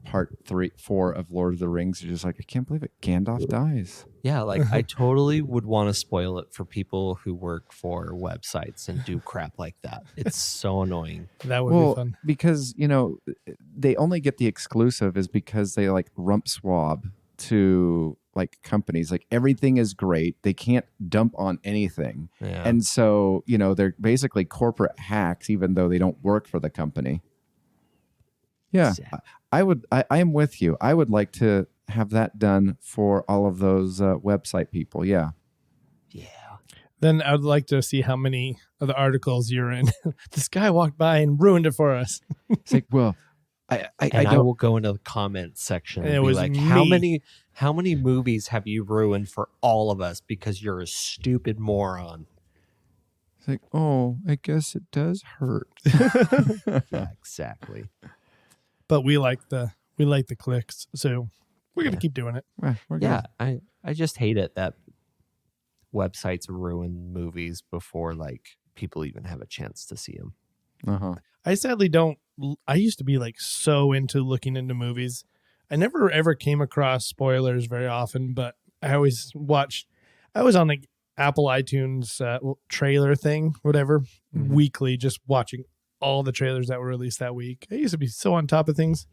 S2: part 3-4 of Lord of the Rings, you're just like, I can't believe it. Gandalf dies.
S3: Yeah, like I totally would want to spoil it for people who work for websites and do crap like that. It's so annoying.
S1: That would be fun.
S2: Because, they only get the exclusive is because they like rump swab to like companies. Like everything is great. They can't dump on anything.
S3: Yeah.
S2: And so, they're basically corporate hacks, even though they don't work for the company. Yeah, I am with you. I would like to have that done for all of those website people. Yeah.
S3: Yeah.
S1: Then I would like to see how many of the articles you're in. This guy walked by and ruined it for us.
S2: It's like, well,
S3: I will go into the comments section and be like, how many movies have you ruined for all of us because you're a stupid moron?
S2: It's like, oh, I guess it does hurt.
S3: Yeah, exactly.
S1: But we like the clicks, so we're gonna keep doing it.
S2: Well,
S3: Yeah, I I just hate it that websites ruin movies before like people even have a chance to see them.
S2: Uh-huh.
S1: I sadly don't. I used to be like so into looking into movies. I never ever came across spoilers very often, but I always watched. I was on like Apple iTunes trailer thing, whatever, weekly, just watching all the trailers that were released that week. I used to be so on top of things.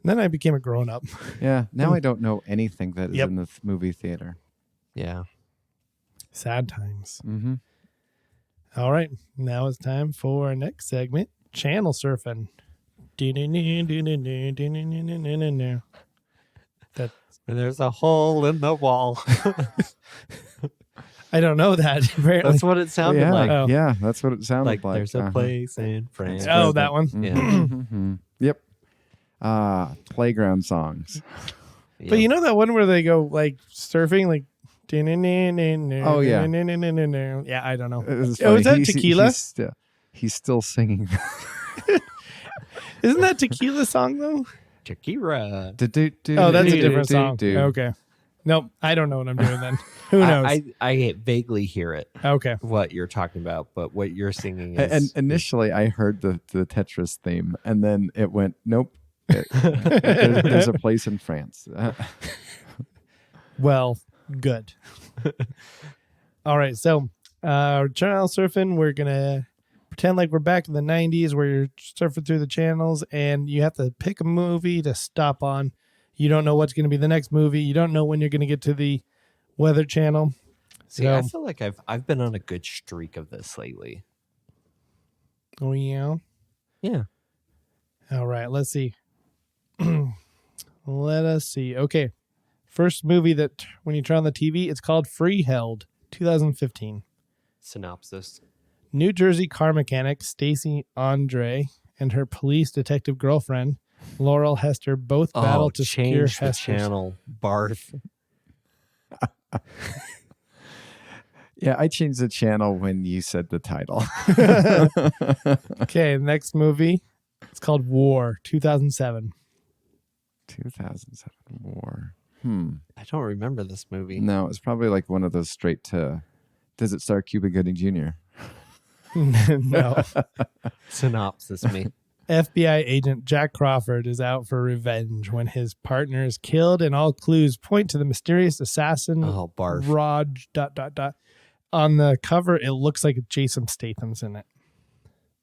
S1: And then I became a grown up.
S2: Yeah. Now I don't know anything that is in the movie theater.
S3: Yeah.
S1: Sad times.
S2: Mm-hmm.
S1: All right. Now it's time for our next segment, channel surfing. That
S3: There's a hole in the wall.
S1: I don't know that. Apparently.
S3: That's what it sounded like.
S1: Oh.
S2: Yeah, that's what it sounded like.
S3: There's a place in France.
S1: Oh, that one.
S3: Yeah.
S2: Mm-hmm. Yep. Playground songs.
S3: Yeah.
S1: But you know that one where they go like surfing, like.
S2: Oh, yeah.
S1: Yeah, I don't know.
S2: It
S1: Oh, is that Tequila?
S2: He's still singing.
S1: Isn't that Tequila song though?
S3: Tequila.
S1: Oh, that's a different song. Okay. Nope, I don't know what I'm doing then. Who knows?
S3: I vaguely hear it.
S1: Okay.
S3: What you're talking about, but what you're singing is.
S2: And initially, I heard the Tetris theme, and then it went, nope. There's a place in France.
S1: Well, good. All right, so channel surfing, we're gonna pretend like we're back in the 90s where you're surfing through the channels and you have to pick a movie to stop on. You don't know what's going to be the next movie. You don't know when you're going to get to the Weather Channel.
S3: See, I feel like I've been on a good streak of this lately.
S1: Oh, yeah?
S3: Yeah.
S1: All right, let's see. Let us see. Okay. First movie that when you turn on the TV, it's called Freeheld, 2015.
S3: Synopsis.
S1: New Jersey car mechanic Stacy Andre and her police detective girlfriend, Laurel Hester, both battle to secure
S3: change the
S1: Hester's.
S3: channel. Barf.
S2: Yeah, I changed the channel when you said the title.
S1: Okay, next movie. It's called War, 2007.
S2: 2007 War.
S3: I don't remember this movie.
S2: No, it's probably like one of those straight to. Does it star Cuba Gooding Jr.?
S1: No.
S3: Synopsis me.
S1: FBI agent Jack Crawford is out for revenge when his partner is killed and all clues point to the mysterious assassin
S3: Oh, barf.
S1: Rod ... On the cover, it looks like Jason Statham's in it.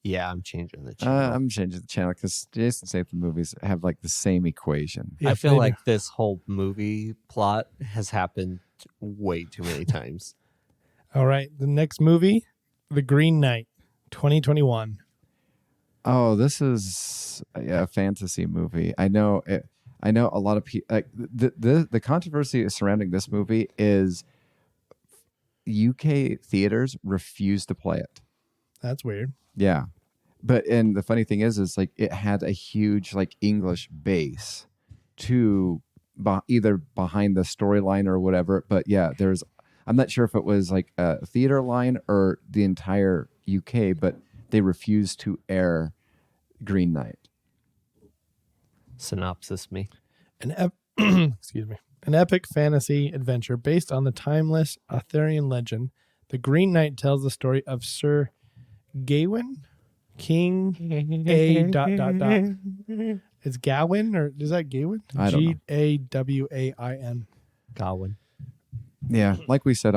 S3: Yeah, I'm changing the channel.
S2: I'm changing the channel because Jason Statham movies have like the same equation.
S1: Yep,
S3: I feel
S1: they
S3: like this whole movie plot has happened way too many times.
S1: All right, the next movie, The Green Knight, 2021.
S2: Oh, this is a fantasy movie. I know it. I know a lot of people. Like the controversy surrounding this movie is UK theaters refuse to play it.
S1: That's weird.
S2: Yeah, and the funny thing is like it had a huge like English base to either behind the storyline or whatever. But yeah, I'm not sure if it was like a theater line or the entire UK, but they refused to air Green Knight.
S3: Synopsis me.
S1: Excuse me. An epic fantasy adventure based on the timeless Arthurian legend. The Green Knight tells the story of Sir Gawain, King A ... It's Gawain or is that Gawain?
S2: I don't know.
S1: Gawain.
S3: Gawain.
S2: Yeah, like we said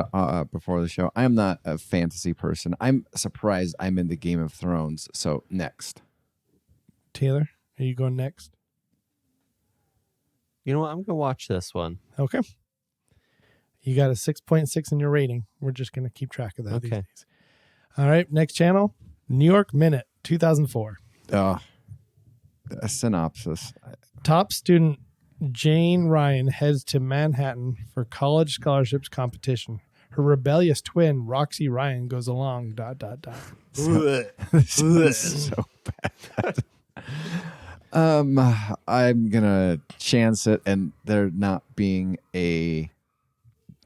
S2: before the show, I am not a fantasy person. I'm surprised I'm in the Game of Thrones. So next.
S1: Taylor, are you going next?
S3: You know what? I'm going to watch this one.
S1: Okay. You got a 6.6 in your rating. We're just going to keep track of that these
S3: Okay.
S1: days. All right, next channel, New York Minute, 2004.
S2: A synopsis.
S1: Top student Jane Ryan heads to Manhattan for college scholarships competition. Her rebellious twin, Roxy Ryan, goes along, ...
S2: This is so bad. I'm gonna chance it, and there not being a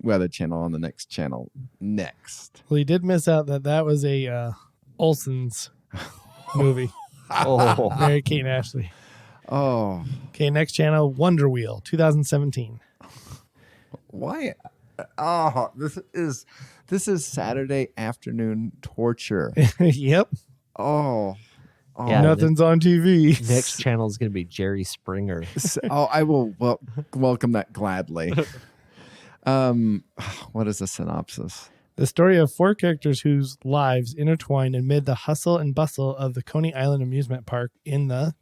S2: Weather Channel on the next channel. Next.
S1: Well, you did miss out that was a Olsen's movie.
S3: Oh,
S1: Mary Kate and Ashley.
S2: Oh,
S1: Okay, next channel, Wonder Wheel, 2017.
S2: Why? Oh, this is Saturday afternoon torture.
S1: Yep.
S2: Oh,
S3: Yeah,
S1: Nothing's on TV.
S3: Next channel is going to be Jerry Springer.
S2: I will welcome that gladly. What is the synopsis?
S1: The story of 4 characters whose lives intertwine amid the hustle and bustle of the Coney Island amusement park in the ...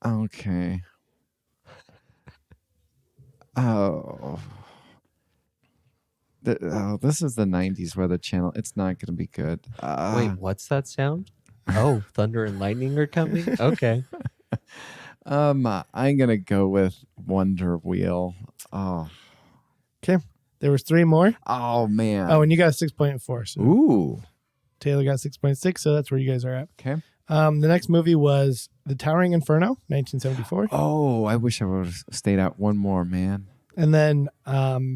S2: Okay. Oh. This is the 90s Weather Channel. It's not going to be good.
S3: Wait, what's that sound? Oh, thunder and lightning are coming? Okay.
S2: I'm going to go with Wonder Wheel. Oh.
S1: Okay. There was 3 more.
S2: Oh, man.
S1: Oh, and you got 6.4. So
S2: Ooh.
S1: Taylor got 6.6, so that's where you guys are at.
S2: Okay.
S1: The next movie was The Towering Inferno, 1974.
S2: Oh, I wish I would have stayed out one more, man.
S1: And then,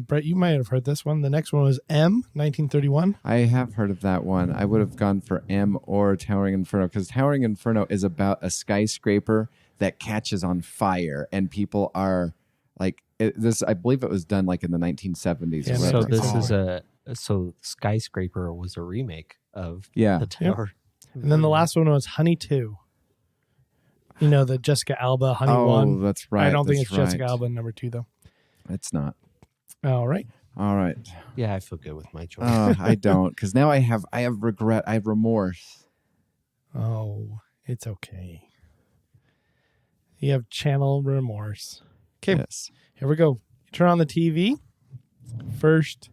S1: Brett, you might have heard this one. The next one was M, 1931.
S2: I have heard of that one. I would have gone for M or Towering Inferno, because Towering Inferno is about a skyscraper that catches on fire, and people are like, this. I believe it was done like in the 1970s.
S1: Yeah,
S3: So
S1: Right.
S3: this is so Skyscraper was a remake of
S2: Yeah.
S3: The Tower.
S1: And then the last one was Honey 2. You know, the Jessica Alba Honey
S2: Oh,
S1: 1.
S2: that's right.
S1: I don't think
S2: that's
S1: it's Jessica
S2: right.
S1: Alba number 2, though.
S2: It's not.
S1: All right.
S2: All right.
S3: Yeah, I feel good with my choice.
S2: I don't, because now I have regret. I have remorse.
S1: Oh, it's okay. You have channel remorse. Okay,
S2: Yes.
S1: here we go. You turn on the TV. First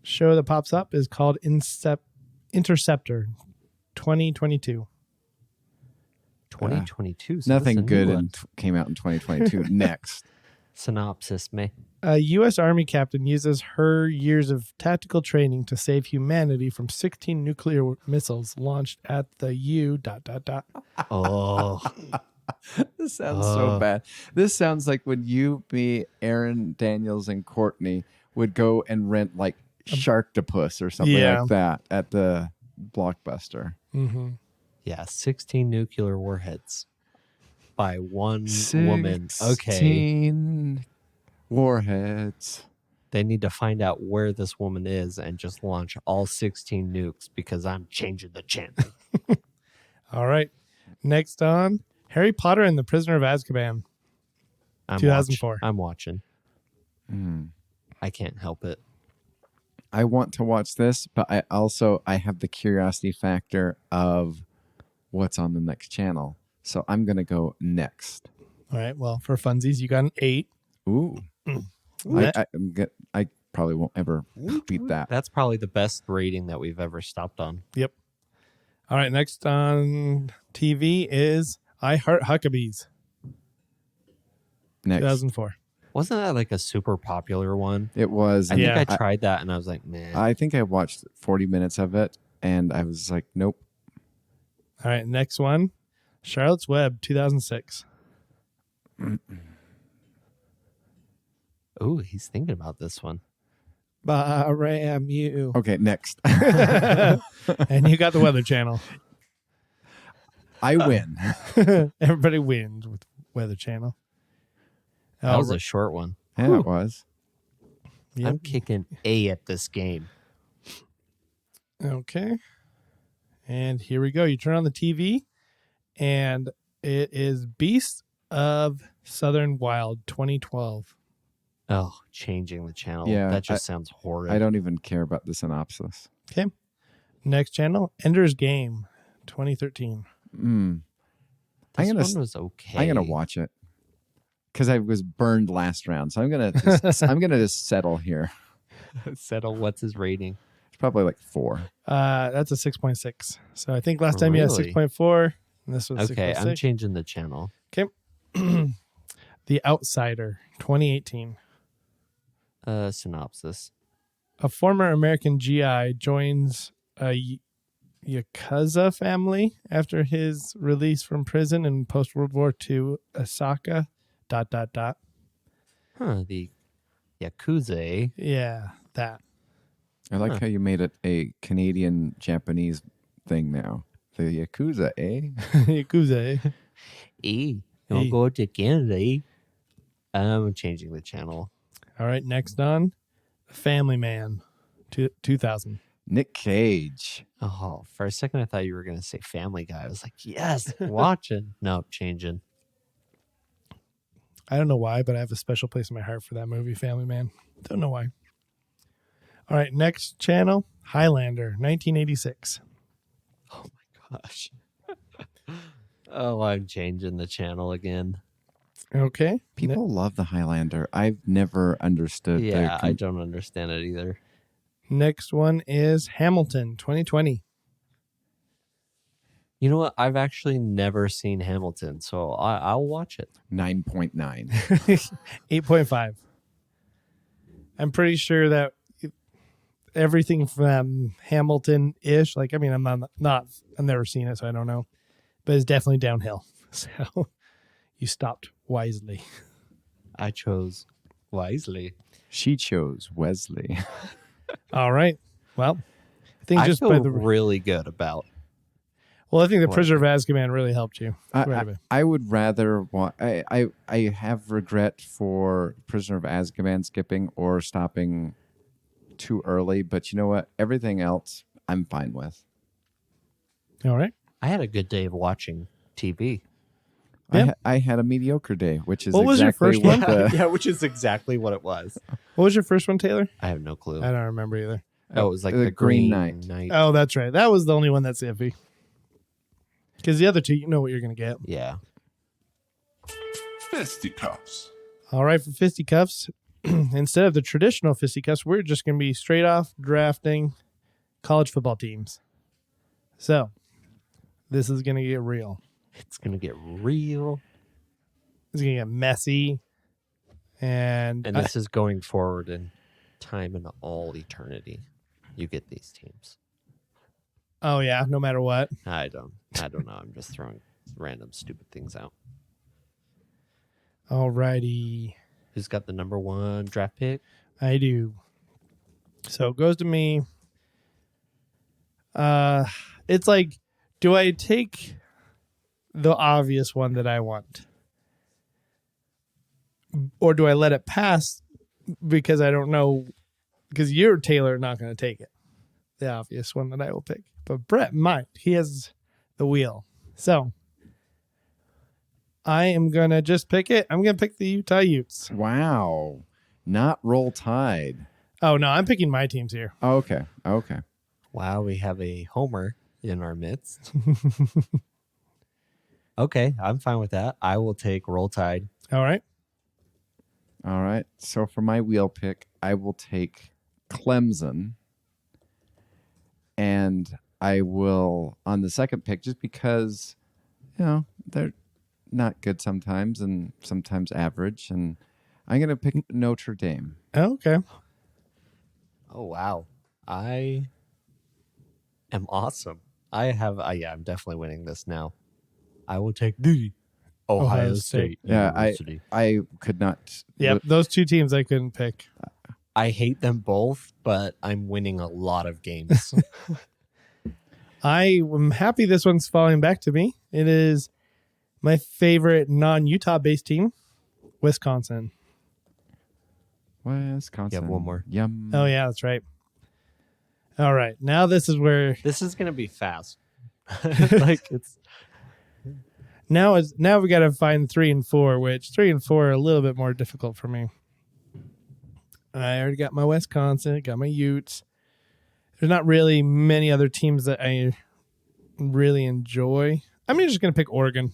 S1: show that pops up is called Interceptor 2022.
S3: 2022. So
S2: Nothing
S3: this is a new
S2: good
S3: one.
S2: came out in 2022. Next.
S3: Synopsis, May.
S1: A U.S. Army captain uses her years of tactical training to save humanity from 16 nuclear missiles launched at the U...
S3: Oh,
S2: This sounds so bad. This sounds like when you, me, Aaron, Daniels, and Courtney would go and rent like Sharktopus or something
S1: Yeah.
S2: like that at the Blockbuster.
S1: Mm-hmm.
S3: yeah. 16 nuclear warheads by one woman. Okay.
S2: 16 warheads.
S3: They need to find out where this woman is and just launch all 16 nukes because I'm changing the channel.
S1: All right. Next on, Harry Potter and the Prisoner of Azkaban.
S3: I'm
S1: 2004.
S3: I'm watching.
S2: Mm.
S3: I can't help it.
S2: I want to watch this, but I have the curiosity factor of what's on the next channel. So I'm going to go next.
S1: All right. Well, for funsies, you got an 8.
S2: Ooh. I probably won't ever beat that.
S3: That's probably the best rating that we've ever stopped on.
S1: Yep. All right. Next on TV is I Heart Huckabees.
S2: Next.
S1: 2004.
S3: Wasn't that like a super popular one?
S2: It was.
S3: I
S1: Yeah.
S3: think I tried that and I was like, man.
S2: I think I watched 40 minutes of it and I was like, nope.
S1: All right. Next one, Charlotte's Web, 2006.
S3: Oh, he's thinking about this one.
S1: Baram you.
S2: Okay, next.
S1: And you got the Weather Channel.
S2: I win.
S1: Everybody wins with Weather Channel.
S3: That was a short one.
S2: Yeah, it was.
S1: Yep.
S3: I'm kicking A at this game.
S1: Okay. And here we go. You turn on the TV, and it is Beasts of Southern Wild 2012.
S3: Oh, changing the channel.
S2: Yeah,
S3: That just sounds horrid.
S2: I don't even care about the synopsis.
S1: Okay. Next channel, Ender's Game 2013.
S2: Mm.
S3: This
S2: I'm gonna
S3: one was okay.
S2: I'm gonna watch it because I was burned last round, so I'm gonna just settle here.
S3: Settle. What's his rating?
S2: It's probably like 4.
S1: That's a 6.6. So I think last time you had
S3: Really?
S1: 6.4, and this was
S3: Okay,
S1: 6.6.
S3: I'm changing the channel.
S1: The Outsider 2018.
S3: Synopsis.
S1: A former American GI joins a Yakuza family after his release from prison in post-World War II Osaka...
S3: Huh, the Yakuza.
S1: Yeah, that.
S2: I like how you made it a Canadian Japanese thing now. The Yakuza, eh?
S1: Yakuza.
S3: E.
S1: Hey.
S3: Don't go to Canada. I'm changing the channel.
S1: All right, next on Family Man, 2000.
S2: Nick Cage.
S3: Oh, for a second I thought you were going to say Family Guy. I was like, yes, watching. No, changing.
S1: I don't know why, but I have a special place in my heart for that movie, Family Man. Don't know why. All right, next channel, Highlander, 1986.
S3: Oh my gosh. Oh, I'm changing the channel again.
S1: Okay.
S2: People love the Highlander. I've never understood.
S3: Yeah, I don't understand it either.
S1: Next one is Hamilton, 2020.
S3: You know what? I've actually never seen Hamilton, so I'll watch it.
S2: 9.9.
S1: 8.5. I'm pretty sure that everything from Hamilton-ish, like, I mean, I've never seen it, so I don't know, but it's definitely downhill. So you stopped wisely.
S3: I chose wisely.
S2: She chose Wesley.
S1: All right. Well, I think
S3: I
S1: just
S3: feel
S1: by the
S3: really good about.
S1: well, I think the
S3: What?
S1: Prisoner of Azkaban really helped you.
S2: I would rather I have regret for Prisoner of Azkaban skipping or stopping too early, but you know what? Everything else I'm fine with.
S1: All right.
S3: I had a good day of watching TV.
S1: Yeah.
S2: I had a mediocre day, which is
S1: What was your
S2: exactly
S1: first
S2: what
S1: one?
S2: the,
S3: Yeah, which is exactly what it was.
S1: What was your first one, Taylor?
S3: I have no clue.
S1: I don't remember either.
S3: Oh, it was like
S2: the
S3: the
S2: Green
S3: Green
S2: Knight.
S1: Oh, that's right. That was the only one that's iffy. Because the other two, you know what you're going to get.
S3: Yeah.
S4: Fisticuffs.
S1: All right, for fisticuffs, instead of the traditional fisticuffs, we're just going to be straight off drafting college football teams. So, this is going to get real.
S3: It's going to get real.
S1: It's going to get messy. And
S3: this is going forward in time and all eternity. You get these teams.
S1: oh, yeah, no matter what.
S3: I don't know. I'm just throwing random stupid things out.
S1: All righty.
S3: Who's got the number 1 draft pick?
S1: I do. So it goes to me. It's like, do I take the obvious one that I want? Or do I let it pass because I don't know? Because you're, Taylor, not going to take it. The obvious one that I will pick. But Brett might. He has the wheel. So I am going to just pick it. I'm going to pick the Utah Utes.
S2: wow, not Roll Tide.
S1: Oh, no, I'm picking my teams here.
S2: Oh, okay.
S3: Wow, we have a homer in our midst. Okay, I'm fine with that. I will take Roll Tide.
S1: All right.
S2: So for my wheel pick, I will take Clemson. And I will, on the second pick, just because, they're not good sometimes and sometimes average. And I'm going to pick Notre Dame.
S1: Okay.
S3: Oh, wow. I am awesome. I'm definitely winning this now. I will take the Ohio State
S2: Yeah,
S3: University.
S2: I could not.
S1: Yep, those two teams I couldn't pick.
S3: I hate them both, but I'm winning a lot of games.
S1: I am happy this one's falling back to me. It is my favorite non-Utah based team, Wisconsin.
S2: Wisconsin.
S3: Yeah, one more.
S2: Yum.
S1: Oh yeah, that's right. All right, now this is where
S3: This is going to be fast. Like it's
S1: now we got to find 3 and 4, which 3 and 4 are a little bit more difficult for me. I already got my Wisconsin, got my Utes. There's not really many other teams that I really enjoy. I'm just going to pick Oregon.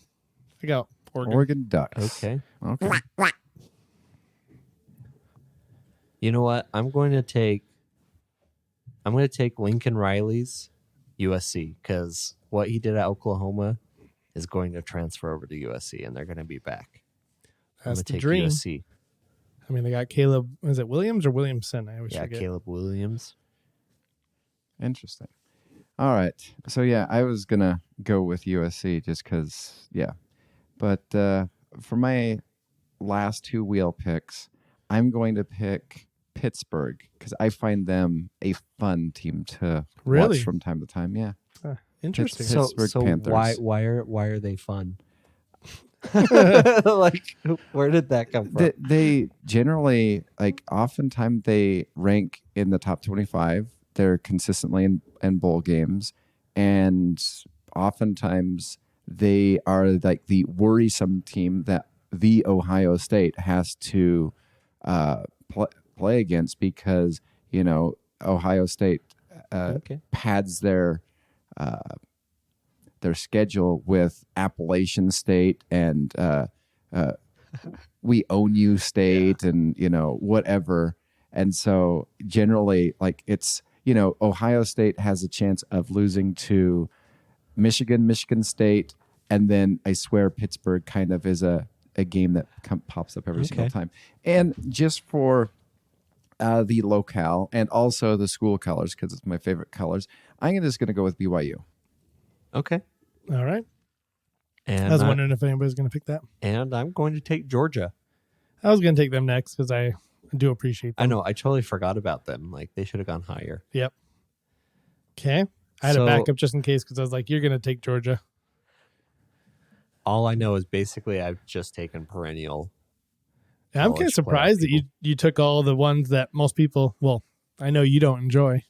S1: I got Oregon.
S2: Oregon Ducks.
S3: okay.
S2: Okay.
S3: You know what? I'm going to take Lincoln Riley's USC because what he did at Oklahoma is going to transfer over to USC, and they're going to be back. I'm
S1: That's
S3: going to
S1: the
S3: take
S1: dream.
S3: USC.
S1: I mean, they got Caleb. Is it Williams or Williamson? I always
S3: Yeah,
S1: forget.
S3: Caleb Williams.
S2: Interesting. All right. So, yeah, I was going to go with USC just because, yeah. But for my last 2 wheel picks, I'm going to pick Pittsburgh because I find them a fun team to
S1: Really?
S2: watch from time to time. Yeah.
S1: Interesting.
S2: Pittsburgh
S3: So
S2: Panthers.
S3: why are they fun? Like, where did that come from?
S2: They generally, like, oftentimes they rank in the top 25. They're consistently in bowl games, and oftentimes they are like the worrisome team that the Ohio State has to play against, because Ohio State pads their schedule with Appalachian State and we own you state and whatever. And so generally, like, it's Ohio State has a chance of losing to Michigan State, and then I swear Pittsburgh kind of is a game that pops up every single time. And just for the locale and also the school colors, because it's my favorite colors, I'm just going to go with BYU.
S3: Okay.
S1: All right.
S3: And
S1: I was wondering if anybody's going to pick that.
S3: And I'm going to take Georgia.
S1: I was going to take them next because I do appreciate them.
S3: I know. I totally forgot about them. Like, they should have gone higher.
S1: Yep. Okay. I had a backup just in case because I was like, you're going to take Georgia.
S3: All I know is basically I've just taken perennial.
S1: Yeah, I'm kind of surprised that you took all the ones that most people, well, I know you don't enjoy.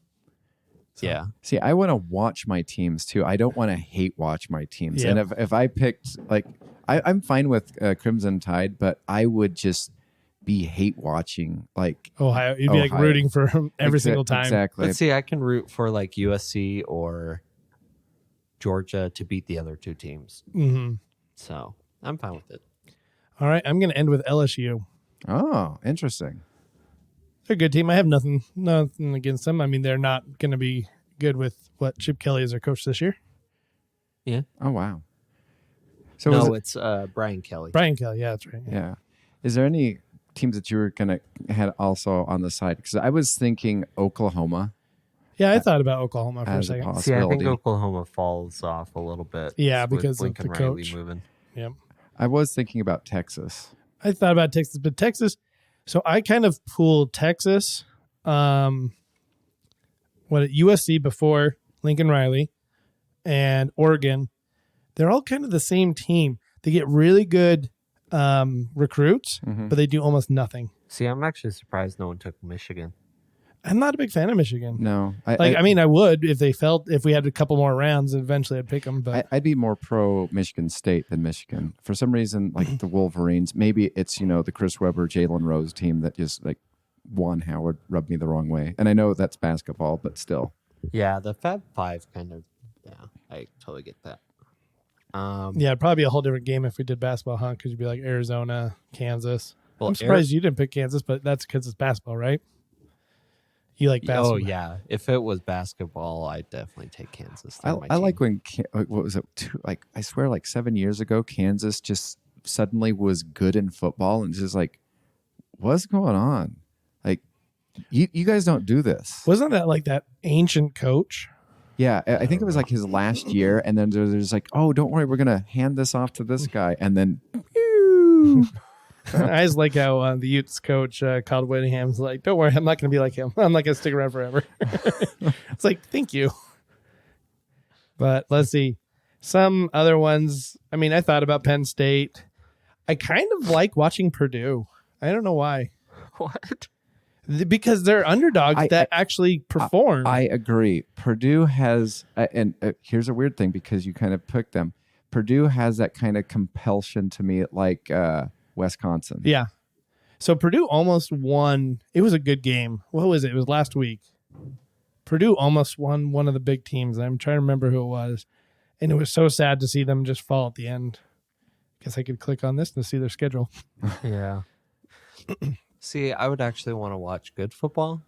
S3: So. Yeah.
S2: See, I want to watch my teams too. I don't want to hate watch my teams. Yep. And if I picked, like, I'm fine with Crimson Tide, but I would just be hate watching, like,
S1: Ohio. You'd be like rooting for him every single time.
S2: Exactly.
S3: Let's see, I can root for like USC or Georgia to beat the other two teams.
S1: Mm-hmm.
S3: So I'm fine with it.
S1: All right. I'm going to end with LSU.
S2: Oh, interesting.
S1: They're a good team. I have nothing against them. I mean, they're not going to be good with what Chip Kelly is their coach this year.
S3: Yeah.
S2: Oh, wow. So
S3: no, it's Brian Kelly.
S1: Brian Kelly. Yeah, that's right.
S2: Yeah. Is there any teams that you were going to had also on the side? Because I was thinking Oklahoma.
S1: Yeah, I thought about Oklahoma for a second.
S3: See, I think Oklahoma falls off a little bit.
S1: Yeah, because of the
S3: Riley
S1: coach.
S3: Moving.
S1: Yep.
S2: I was thinking about Texas.
S1: I thought about Texas, but Texas. So I kind of pulled Texas. USC before Lincoln Riley and Oregon. They're all kind of the same team. They get really good recruits, but they do almost nothing.
S3: See, I'm actually surprised no one took Michigan.
S1: I'm not a big fan of Michigan.
S2: No.
S1: I mean, I would if we had a couple more rounds, eventually I'd pick them. But
S2: I'd be more pro Michigan State than Michigan. For some reason, like the Wolverines, maybe it's, the Chris Webber, Jalen Rose team that just, like, Juan Howard rubbed me the wrong way. And I know that's basketball, but still.
S3: Yeah, the Fab Five kind of, I totally get that.
S1: Yeah, it'd probably be a whole different game if we did basketball, huh? Because you'd be like Arizona, Kansas. Well, I'm surprised you didn't pick Kansas, but that's because it's basketball, right? You like basketball?
S3: Oh, yeah. If it was basketball, I'd definitely take Kansas.
S2: I like when, what was it? I swear, like 7 years ago, Kansas just suddenly was good in football, and just like, what's going on? Like, you guys don't do this.
S1: Wasn't that like that ancient coach?
S2: Yeah, I think it was like his last year, and then there's like, oh, don't worry, we're gonna hand this off to this guy, and then.
S1: I just like how the Utes coach Kyle Whittingham's like, don't worry, I'm not going to be like him. I'm not going to stick around forever. It's like, thank you. But let's see. Some other ones. I mean, I thought about Penn State. I kind of like watching Purdue. I don't know why.
S3: What?
S1: Because they're underdogs that actually perform.
S2: I agree. Purdue has, and here's a weird thing because you kind of picked them. Purdue has that kind of compulsion to me, like Wisconsin.
S1: Yeah. So Purdue almost won. It was a good game. What was it? It was last week. Purdue almost won one of the big teams. I'm trying to remember who it was. And it was so sad to see them just fall at the end. Guess I could click on this to see their schedule.
S3: Yeah. See, I would actually want to watch good football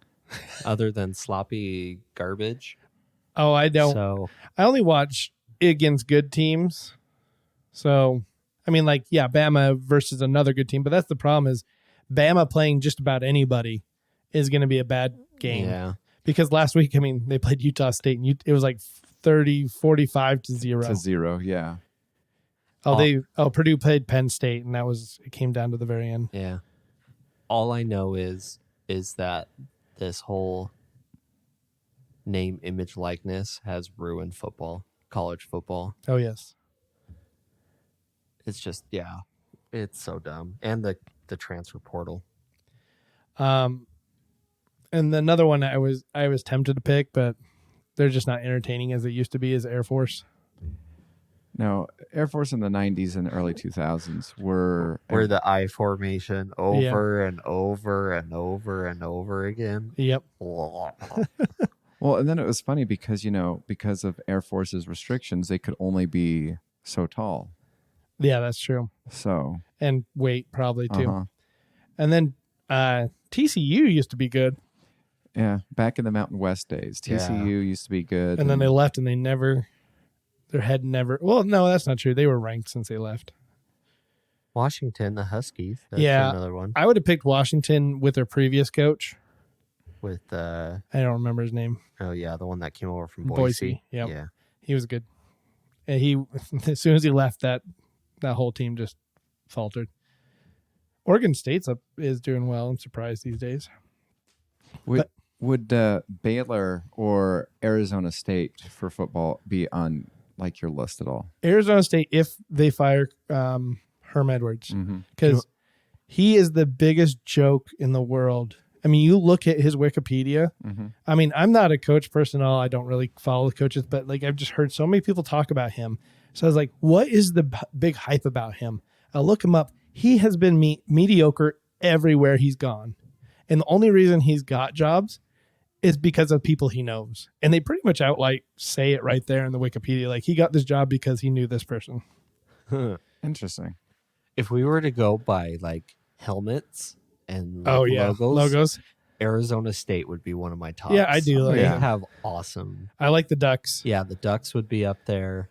S3: other than sloppy garbage.
S1: Oh, I don't.
S3: So
S1: I only watch against good teams. So, I mean, like, yeah, Bama versus another good team. But that's the problem is Bama playing just about anybody is going to be a bad game.
S3: Yeah.
S1: Because last week, I mean, they played Utah State, and it was like 45 to 0.
S2: To 0, yeah.
S1: Purdue played Penn State, and it came down to the very end.
S3: Yeah. All I know is that this whole name, image, likeness has ruined football, college football.
S1: Oh, yes.
S3: It's just, yeah, it's so dumb. And the transfer portal.
S1: And another one I was tempted to pick, but they're just not entertaining as they used to be, is Air Force.
S2: No, Air Force in the 90s and early 2000s were
S3: the I formation over and over and over and over again.
S1: Yep.
S2: Well, and then it was funny because, because of Air Force's restrictions, they could only be so tall.
S1: Yeah, that's true.
S2: So.
S1: And weight probably too. And then TCU used to be good.
S2: Yeah, back in the Mountain West days, TCU used to be good.
S1: And then they left and their head never. Well, no, that's not true. They were ranked since they left.
S3: Washington, the Huskies. That's another one.
S1: I would have picked Washington with their previous coach.
S3: With
S1: I don't remember his name.
S3: Oh yeah, the one that came over from Boise.
S1: Yep.
S3: Yeah,
S1: he was good. And he, as soon as he left, that whole team just faltered. Oregon State's is doing well. I'm surprised these days.
S2: Would Baylor or Arizona State for football be on like your list at all?
S1: Arizona State, if they fire Herm Edwards, because he is the biggest joke in the world. I mean, you look at his Wikipedia. I mean, I'm not a coach person at all. I don't really follow the coaches, but like I've just heard so many people talk about him. So I was like, what is the big hype about him? I'll look him up. He has been mediocre everywhere he's gone. And the only reason he's got jobs is because of people he knows. And they pretty much say it right there in the Wikipedia. Like, he got this job because he knew this person.
S2: Interesting.
S3: If we were to go by like helmets and logos, Arizona State would be one of my tops.
S1: Yeah, I do.
S3: They have awesome.
S1: I like the Ducks.
S3: Yeah, the Ducks would be up there.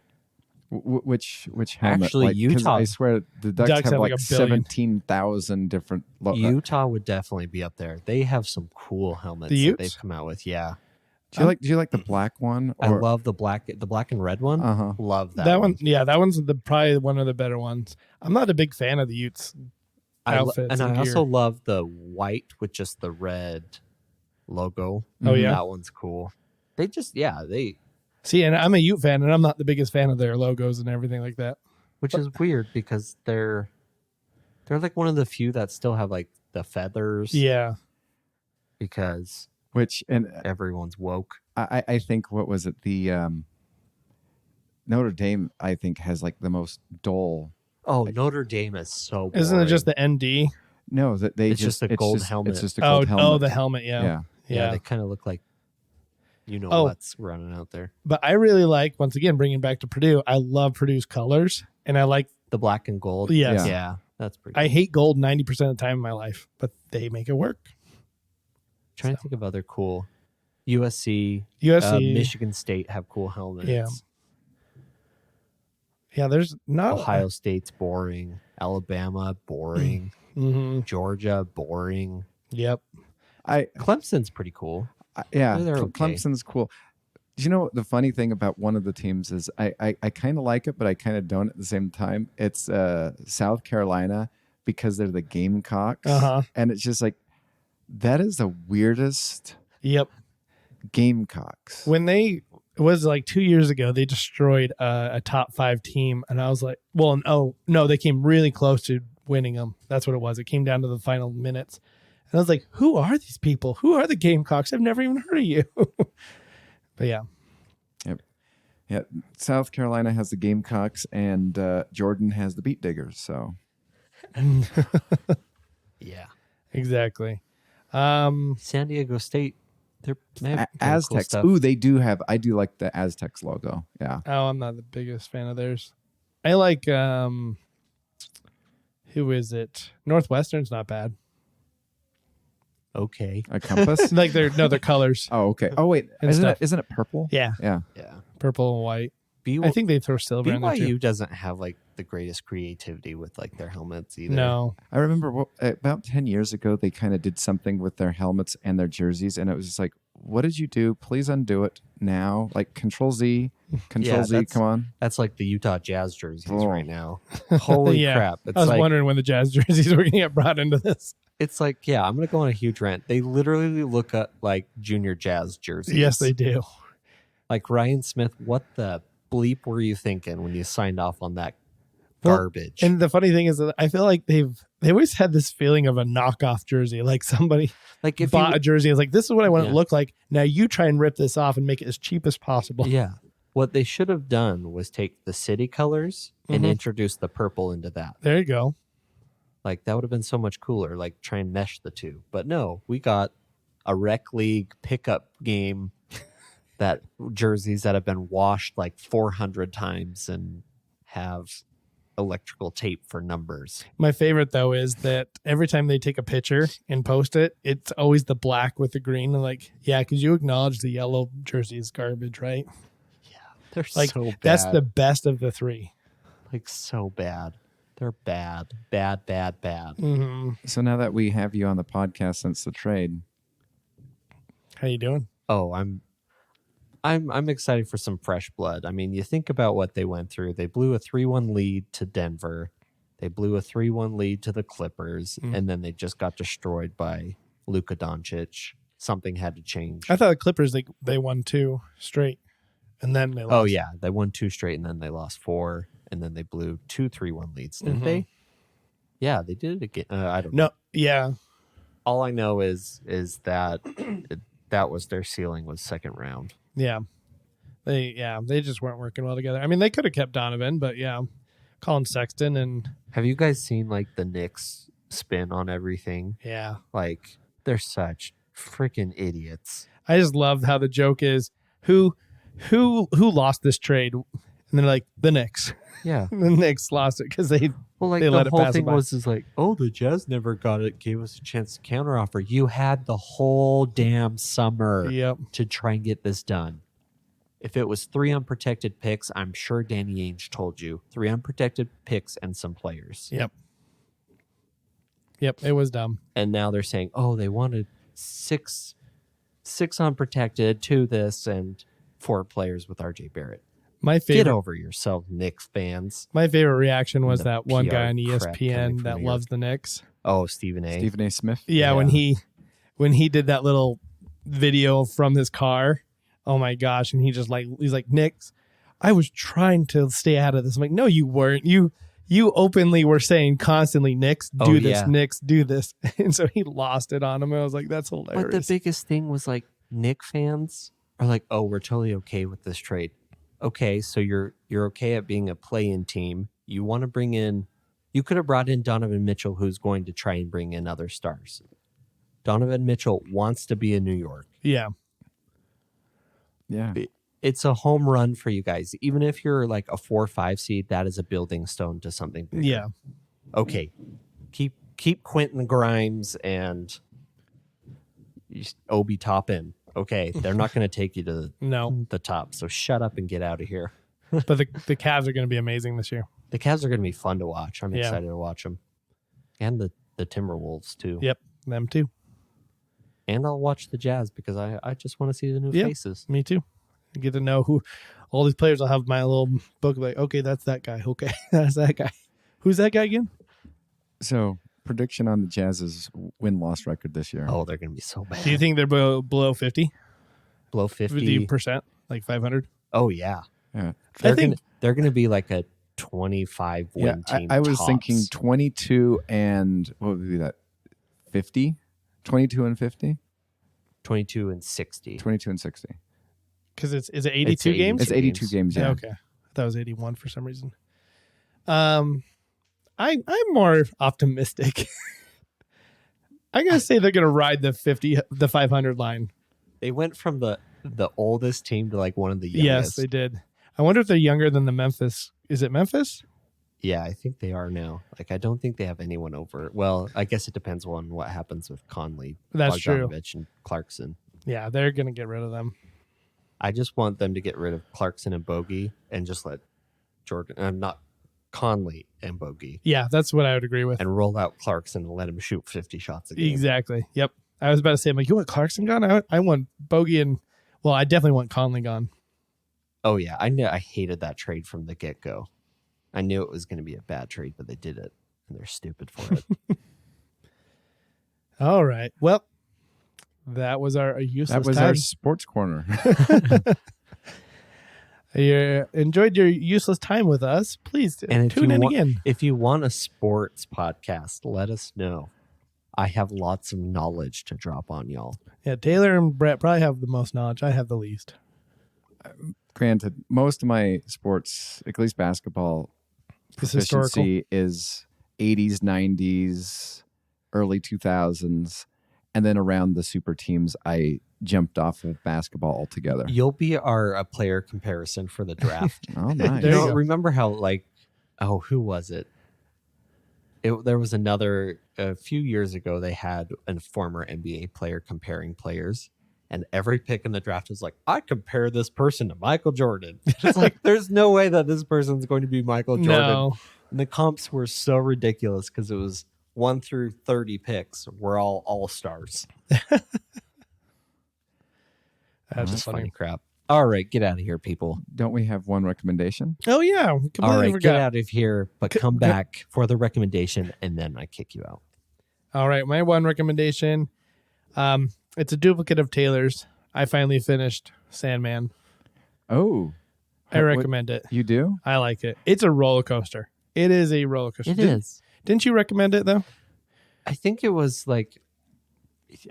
S2: Which helmet?
S3: Actually, Utah.
S2: I swear the Ducks have like 17,000 different.
S3: Utah would definitely be up there. They have some cool helmets that they've come out with. Yeah.
S2: Do you like the black one?
S3: I love the black and red one. Love that.
S1: That one. Yeah, that one's probably one of the better ones. I'm not a big fan of the Utes outfits.
S3: I also love the white with just the red logo.
S1: Oh yeah,
S3: that one's cool. They just
S1: See, and I'm a Ute fan, and I'm not the biggest fan of their logos and everything like that.
S3: Which is weird because they're like one of the few that still have like the feathers.
S1: Yeah.
S3: Because everyone's woke.
S2: I think, what was it? The Notre Dame, I think, has like the most dull.
S3: Oh, Notre Dame is so boring.
S1: Isn't it just the ND?
S2: No, that
S3: it's just a gold helmet.
S2: It's just a gold helmet.
S1: Oh, the helmet, yeah.
S3: They kind of look like what's running out there.
S1: But I really like, once again, bringing it back to Purdue, I love Purdue's colors, and I like
S3: the black and gold.
S1: Yes.
S3: Yeah, that's pretty cool.
S1: I hate gold 90% of the time in my life, but they make it work.
S3: Trying to think of other cool. USC, Michigan State have cool helmets.
S1: Yeah, there's not.
S3: Ohio State's boring. Alabama, boring. Georgia, boring.
S1: Yep.
S3: Clemson's pretty cool.
S2: Clemson's cool. Do you know what the funny thing about one of the teams is? I kind of like it, but I kind of don't at the same time. It's South Carolina, because they're the Gamecocks. And it's just like, that is the weirdest.
S1: Yep.
S2: Gamecocks.
S1: When it was like 2 years ago, they destroyed a top 5 team, and I was like, well, no, they came really close to winning them. That's what it was. It came down to the final minutes. And I was like, who are these people? Who are the Gamecocks? I've never even heard of you. But yeah.
S2: Yep. Yeah. South Carolina has the Gamecocks, and Jordan has the Beat Diggers. So.
S3: Yeah.
S1: Exactly.
S3: San Diego State. They're
S2: Aztecs.
S3: Cool
S2: Ooh, they do have. I do like the Aztecs logo. Yeah.
S1: Oh, I'm not the biggest fan of theirs. I like. Who is it? Northwestern's not bad.
S3: Okay.
S2: A compass?
S1: Like their colors.
S2: Oh, okay. Oh, wait. Isn't it purple?
S1: Yeah. Purple and white. I think they throw silver in there too.
S3: BYU doesn't have like the greatest creativity with like their helmets either.
S1: No.
S2: I remember about 10 years ago, they kind of did something with their helmets and their jerseys, and it was just like, what did you do? Please undo it now. Like Control Z, come on.
S3: That's like the Utah Jazz jerseys right now. Holy crap.
S1: I was wondering when the Jazz jerseys were going to get brought into this.
S3: It's like, I'm going to go on a huge rant. They literally look at like junior Jazz jerseys.
S1: Yes, they do.
S3: Like Ryan Smith, what the bleep were you thinking when you signed off on that garbage.
S1: And the funny thing is that I feel like they always had this feeling of a knockoff jersey. Like somebody
S3: like if
S1: bought a jersey and was like, this is what I want it to
S3: Yeah.
S1: look like. Now you try and rip this off and make it as cheap as possible.
S3: Yeah. What they should have done was take the city colors and introduce the purple into that.
S1: There you go.
S3: Like that would have been so much cooler, like try and mesh the two. But no, we got a rec league pickup game that jerseys that have been washed like 400 times and have electrical tape for numbers.
S1: My favorite though is that every time they take a picture and post it, it's always the black with the green. And like, yeah, because you acknowledge the yellow jersey is garbage, right?
S3: They're
S1: Like
S3: so bad.
S1: that's the best of the three.
S3: like so bad. They're bad.
S1: Mm-hmm.
S2: So now that we have you on the podcast since the trade,
S1: How you doing?
S3: Oh, I'm excited for some fresh blood. I mean, you think about what they went through. They blew a 3-1 lead to Denver. They blew a 3-1 lead to the Clippers, and then they just got destroyed by Luka Doncic. Something had to change.
S1: I thought the Clippers they won 2 straight, and then they lost.
S3: Oh yeah, they won 2 straight, and then they lost 4, and then they blew 2 3-1 leads, didn't they? Yeah, they did it again. I don't know.
S1: No, yeah,
S3: All I know is that that was their ceiling was second round.
S1: yeah. They just weren't working well together. I mean, they could have kept Donovan, but yeah, Colin Sexton and
S3: Have you guys seen like the Knicks spin on everything?
S1: yeah.
S3: Like they're such freaking idiots.
S1: I just love how the joke is who lost this trade, and they're like the Knicks.
S3: Yeah.
S1: The Knicks lost it because they
S3: Well, like
S1: They
S3: the
S1: let it
S3: whole
S1: pass
S3: thing
S1: by.
S3: was like, oh, the Jazz never got it, gave us a chance to counteroffer. You had the whole damn summer
S1: yep.
S3: to try and get this done. If it was 3 unprotected picks, I'm sure Danny Ainge told you 3 unprotected picks and some players.
S1: Yep. It was dumb.
S3: And now they're saying, oh, they wanted six unprotected, 2 this, and 4 players with RJ Barrett.
S1: My
S3: Get
S1: favorite
S3: over yourself, Knicks fans.
S1: My favorite reaction was
S3: The
S1: that one
S3: PR
S1: guy on
S3: crap coming
S1: ESPN
S3: from
S1: that
S3: New
S1: loves the Knicks.
S3: Oh, Stephen A.
S2: Stephen A. Smith.
S1: Yeah,
S3: Yeah.
S1: when he did that little video from his car, oh my gosh, and he's like, Knicks, I was trying to stay out of this. I'm like, no, you weren't. You openly were saying constantly, Knicks, do
S3: Oh,
S1: this,
S3: yeah.
S1: Knicks, do this. And so he lost it on him. I was like, that's hilarious.
S3: But the biggest thing was like Knicks fans are like, oh, we're totally okay with this trade. Okay, so you're okay at being a play-in team. You want to bring in, you could have brought in Donovan Mitchell, who's going to try and bring in other stars. Donovan Mitchell wants to be in New York.
S1: Yeah.
S2: Yeah.
S3: It's a home run for you guys. Even if you're like a 4 or 5 seed, that is a building stone to something bigger.
S1: Yeah.
S3: Okay, keep Quentin Grimes and Obi Toppin. Okay, they're not going to take you to
S1: No.
S3: the top, so shut up and get out of here.
S1: But the Cavs are going to be amazing this year.
S3: The Cavs are going to be fun to watch. I'm
S1: Yeah.
S3: excited to watch them, and the Timberwolves too.
S1: Yep. Them too.
S3: And I'll watch the Jazz because I just want to see the new
S1: Yep.
S3: faces.
S1: Me too. I get to know who all these players. I'll have my little book like, okay, that's that guy. Okay, that's that guy. Who's that guy again?
S2: So prediction on the Jazz's win-loss record this year.
S3: Oh, they're going to be so bad.
S1: Do you think they're below 50?
S3: Below 50?
S1: 50%? Like 500?
S3: Oh yeah,
S2: Yeah.
S3: they're
S1: think-
S3: they're going to be like a 25 win
S2: Yeah,
S3: team.
S2: I was
S3: tops.
S2: thinking 22 and what would be that? 50? 22 and 50?
S3: 22 and 60.
S2: 22 and 60.
S1: Because is it 82
S3: It's
S1: games?
S2: It's 82 games, yeah.
S1: Okay. I thought it was 81 for some reason. I'm more optimistic. I'm gonna say they're gonna ride the 500 line.
S3: They went from the oldest team to like one of the
S1: Yes,
S3: youngest.
S1: they did. I wonder if they're younger than the Memphis. Is it Memphis?
S3: Yeah, I think they are now. Like, I don't think they have anyone over. Well, I guess it depends on what happens with Conley,
S1: That's true.
S3: Bogdanovich, and Clarkson.
S1: Yeah, they're gonna get rid of them.
S3: I just want them to get rid of Clarkson and Bogey and just let Jordan, not Conley and Bogey,
S1: Yeah, that's what I would agree with.
S3: and roll out Clarkson and let him shoot 50 shots a game.
S1: Exactly. Yep. I was about to say, I'm like, you want Clarkson gone? I want Bogey and, well, I definitely want Conley gone.
S3: Oh yeah, I hated that trade from the get go. I knew it was going to be a bad trade, but they did it, and they're stupid for it.
S1: All right. Well, that was our useless
S2: That was
S1: time.
S2: our sports corner.
S1: You enjoyed your useless time with us, please tune in again.
S3: If you want a sports podcast, let us know. I have lots of knowledge to drop on y'all.
S1: Yeah, Taylor and Brett probably have the most knowledge. I have the least.
S2: Granted, most of my sports, at least basketball, proficiency is 80s, 90s, early 2000s, and then around the super teams, I jumped off of basketball altogether.
S3: You'll be our player comparison for the draft.
S2: Oh, nice.
S3: Remember how who was it? There was a few years ago, they had a former NBA player comparing players, and every pick in the draft was like, I compare this person to Michael Jordan. It's like, there's no way that this person's going to be Michael Jordan.
S1: No.
S3: And the comps were so ridiculous because it was 1 through 30 picks were all stars. That's funny crap. All right, get out of here, people.
S2: Don't we have one recommendation?
S1: Oh, yeah.
S3: All right, get out of here, but come back for the recommendation, and then I kick you out.
S1: All right, my one recommendation, it's a duplicate of Taylor's. I finally finished Sandman.
S2: Oh.
S1: I recommend it.
S2: You do?
S1: I like it. It's a roller coaster. It is a roller coaster.
S3: It is.
S1: Didn't you recommend it, though?
S3: I think it was like,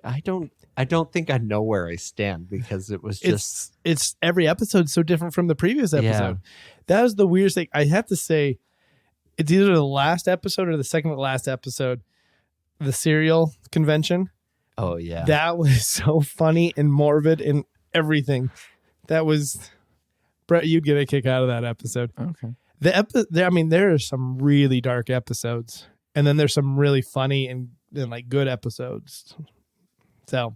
S3: I don't think I know where I stand because it was just
S1: it's every episode's so different from the previous episode.
S3: Yeah.
S1: That was the weirdest thing. I have to say, it's either the last episode or the second to last episode, the cereal convention.
S3: Oh yeah,
S1: that was so funny and morbid and everything. That was Brett. You'd get a kick out of that episode.
S2: Okay.
S1: There are some really dark episodes, and then there's some really funny and like good episodes. So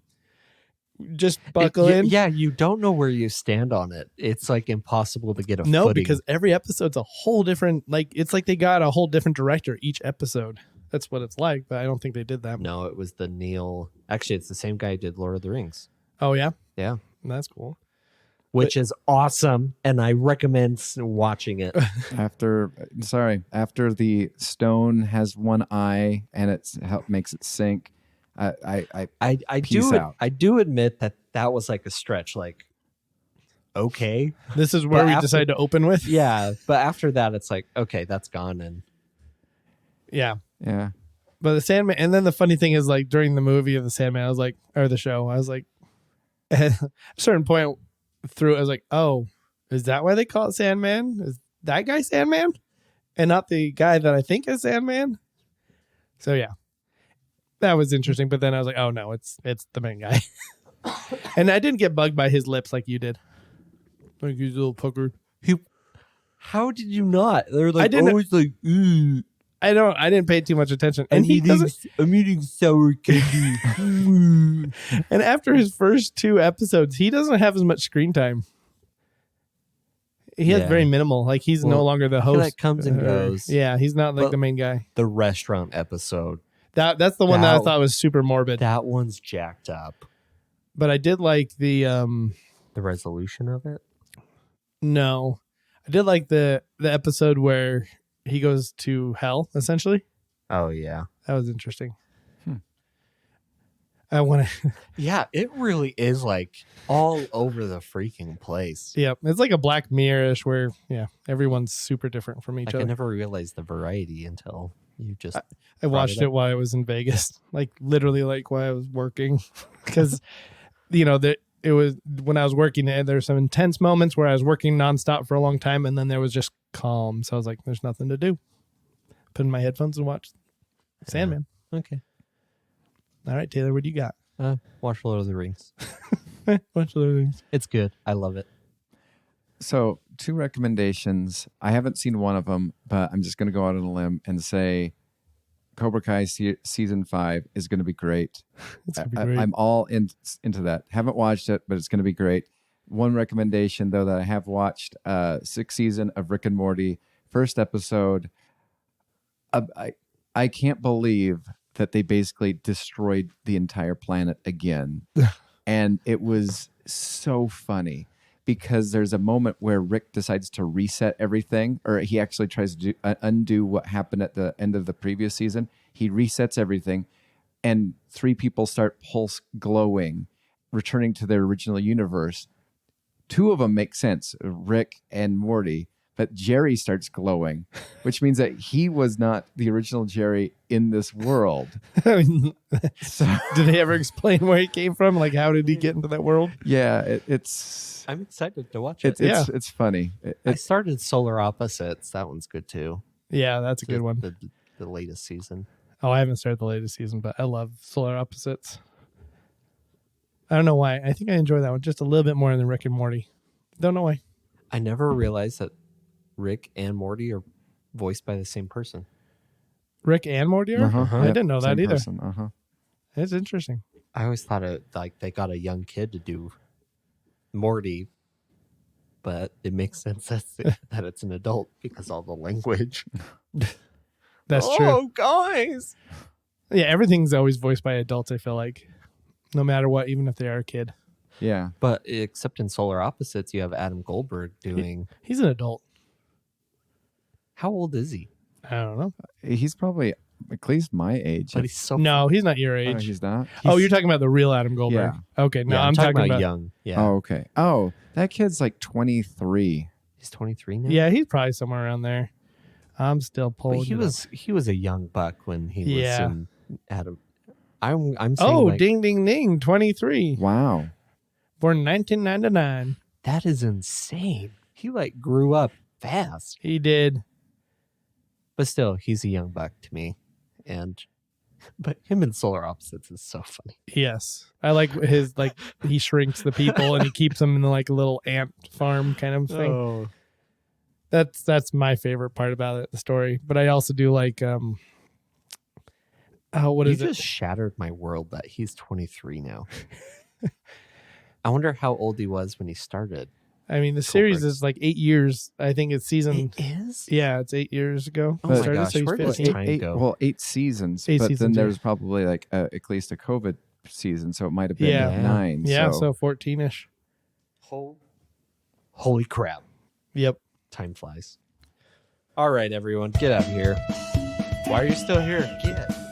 S1: just buckle in.
S3: Yeah, you don't know where you stand on it. It's like impossible to get a
S1: no,
S3: footing.
S1: Because every episode's a whole different, it's like they got a whole different director each episode. That's what it's like, but I don't think they did that.
S3: No, it was the Neil. Actually, it's the same guy who did Lord of the Rings.
S1: Oh, yeah?
S3: Yeah.
S1: That's cool.
S3: Which is awesome, and I recommend watching it.
S2: After the stone has one eye and it makes it sink, I
S3: do admit that was like a stretch. Like, okay,
S1: this is where we decide to open with.
S3: Yeah, but after that, it's like, okay, that's gone. And
S1: yeah.
S2: But
S1: the Sandman, and then the funny thing is, like during the movie of the Sandman, the show, I was like, at a certain point through, I was like, oh, is that why they call it Sandman? Is that guy Sandman, and not the guy that I think is Sandman? So yeah. That was interesting, but then I was like, "Oh no, it's the main guy," and I didn't get bugged by his lips like you did. Like he's a little puckered.
S3: How did you not? They're like always like, "Ooh."
S1: I didn't pay too much attention, and
S3: I'm eating sour candy.
S1: And after his first 2 episodes, he doesn't have as much screen time. He has very minimal. Like he's no longer the host.
S3: That comes and goes.
S1: Yeah, he's not like the main guy.
S3: The restaurant episode.
S1: That's the one that I thought was super morbid.
S3: That one's jacked up.
S1: But I did like the
S3: resolution of it.
S1: No, I did like the episode where he goes to hell, essentially.
S3: Oh yeah,
S1: that was interesting. I want to.
S3: Yeah, it really is like all over the freaking place.
S1: Yeah, it's like a Black Mirror-ish where everyone's super different from each other.
S3: I never realized the variety until you just.
S1: I watched it while I was in Vegas, like literally, like while I was working, because it was when I was working there. There were some intense moments where I was working nonstop for a long time, and then there was just calm. So I was like, "There's nothing to do." Put in my headphones and watch Sandman.
S3: Okay.
S1: All right, Taylor, what do you got?
S3: Watch Lord of the Rings.
S1: Watch Lord of the Rings.
S3: It's good. I love it.
S2: So 2 recommendations. I haven't seen one of them, but I'm just going to go out on a limb and say Cobra Kai season 5 is going to be great.
S1: It's going to be great.
S2: I'm all into that. Haven't watched it, but it's going to be great. One recommendation, though, that I have watched, 6th season of Rick and Morty, first episode. I can't believe that they basically destroyed the entire planet again. And it was so funny because there's a moment where Rick decides to reset everything, or he actually tries to undo what happened at the end of the previous season. He resets everything, and 3 people start pulse glowing, returning to their original universe. two of them make sense, Rick and Morty, but Jerry starts glowing, which means that he was not the original Jerry in this world. So,
S1: did they ever explain where he came from? Like, how did he get into that world?
S2: Yeah, it's.
S3: I'm excited to watch it.
S2: It's funny.
S3: I started Solar Opposites. That one's good too.
S1: Yeah, that's a good one.
S3: The latest season.
S1: Oh, I haven't started the latest season, but I love Solar Opposites. I don't know why. I think I enjoy that one just a little bit more than Rick and Morty. Don't know why.
S3: I never realized that Rick and Morty are voiced by the same person.
S1: Rick and Morty are? I didn't know that either. It's interesting.
S3: I always thought they got a young kid to do Morty, but it makes sense that it's an adult because all the language.
S1: That's true.
S3: Oh, guys.
S1: Yeah, everything's always voiced by adults, I feel like. No matter what, even if they are a kid.
S2: Yeah.
S3: But except in Solar Opposites, you have Adam Goldberg doing...
S1: He's an adult.
S3: How old is he?
S1: I don't know.
S2: He's probably at least my age.
S3: But he's so...
S1: No, he's not your
S2: Oh,
S1: age.
S2: he's not?
S1: You're talking about the real Adam Goldberg.
S2: Yeah.
S1: Okay, no,
S3: Yeah,
S1: I'm talking about
S3: young. Yeah.
S2: Oh, okay. Oh, that kid's like 23.
S3: He's 23 now?
S1: Yeah, he's probably somewhere around there. I'm still pulling.
S3: But he was a young buck when he was in Adam. I'm saying
S1: Oh, ding, ding, ding, 23.
S2: Wow.
S1: Born 1999.
S3: that is insane. He grew up fast.
S1: He did.
S3: But still, he's a young buck to me. But him in Solar Opposites is so funny.
S1: Yes. I like his, he shrinks the people and he keeps them in a little ant farm kind of thing.
S3: Oh.
S1: That's my favorite part about it, the story. But I also do what is it?
S3: You just shattered my world that he's 23 now. I wonder how old he was when he started.
S1: I mean, the series is 8 years. I think it's season.
S3: It is?
S1: Yeah, it's 8 years ago.
S3: Oh my
S1: Started,
S3: gosh,
S1: so he's
S3: where does
S1: 15.
S3: time go?
S2: Well, 8 seasons.
S1: Eight
S2: but
S1: seasons,
S2: then
S1: yeah.
S2: there's probably at least a COVID season, so it might have been
S1: Yeah.
S2: 9.
S1: Yeah, so 14-ish.
S3: Holy crap.
S1: Yep.
S3: Time flies. All right, everyone, get out of here. Why are you still here? Get.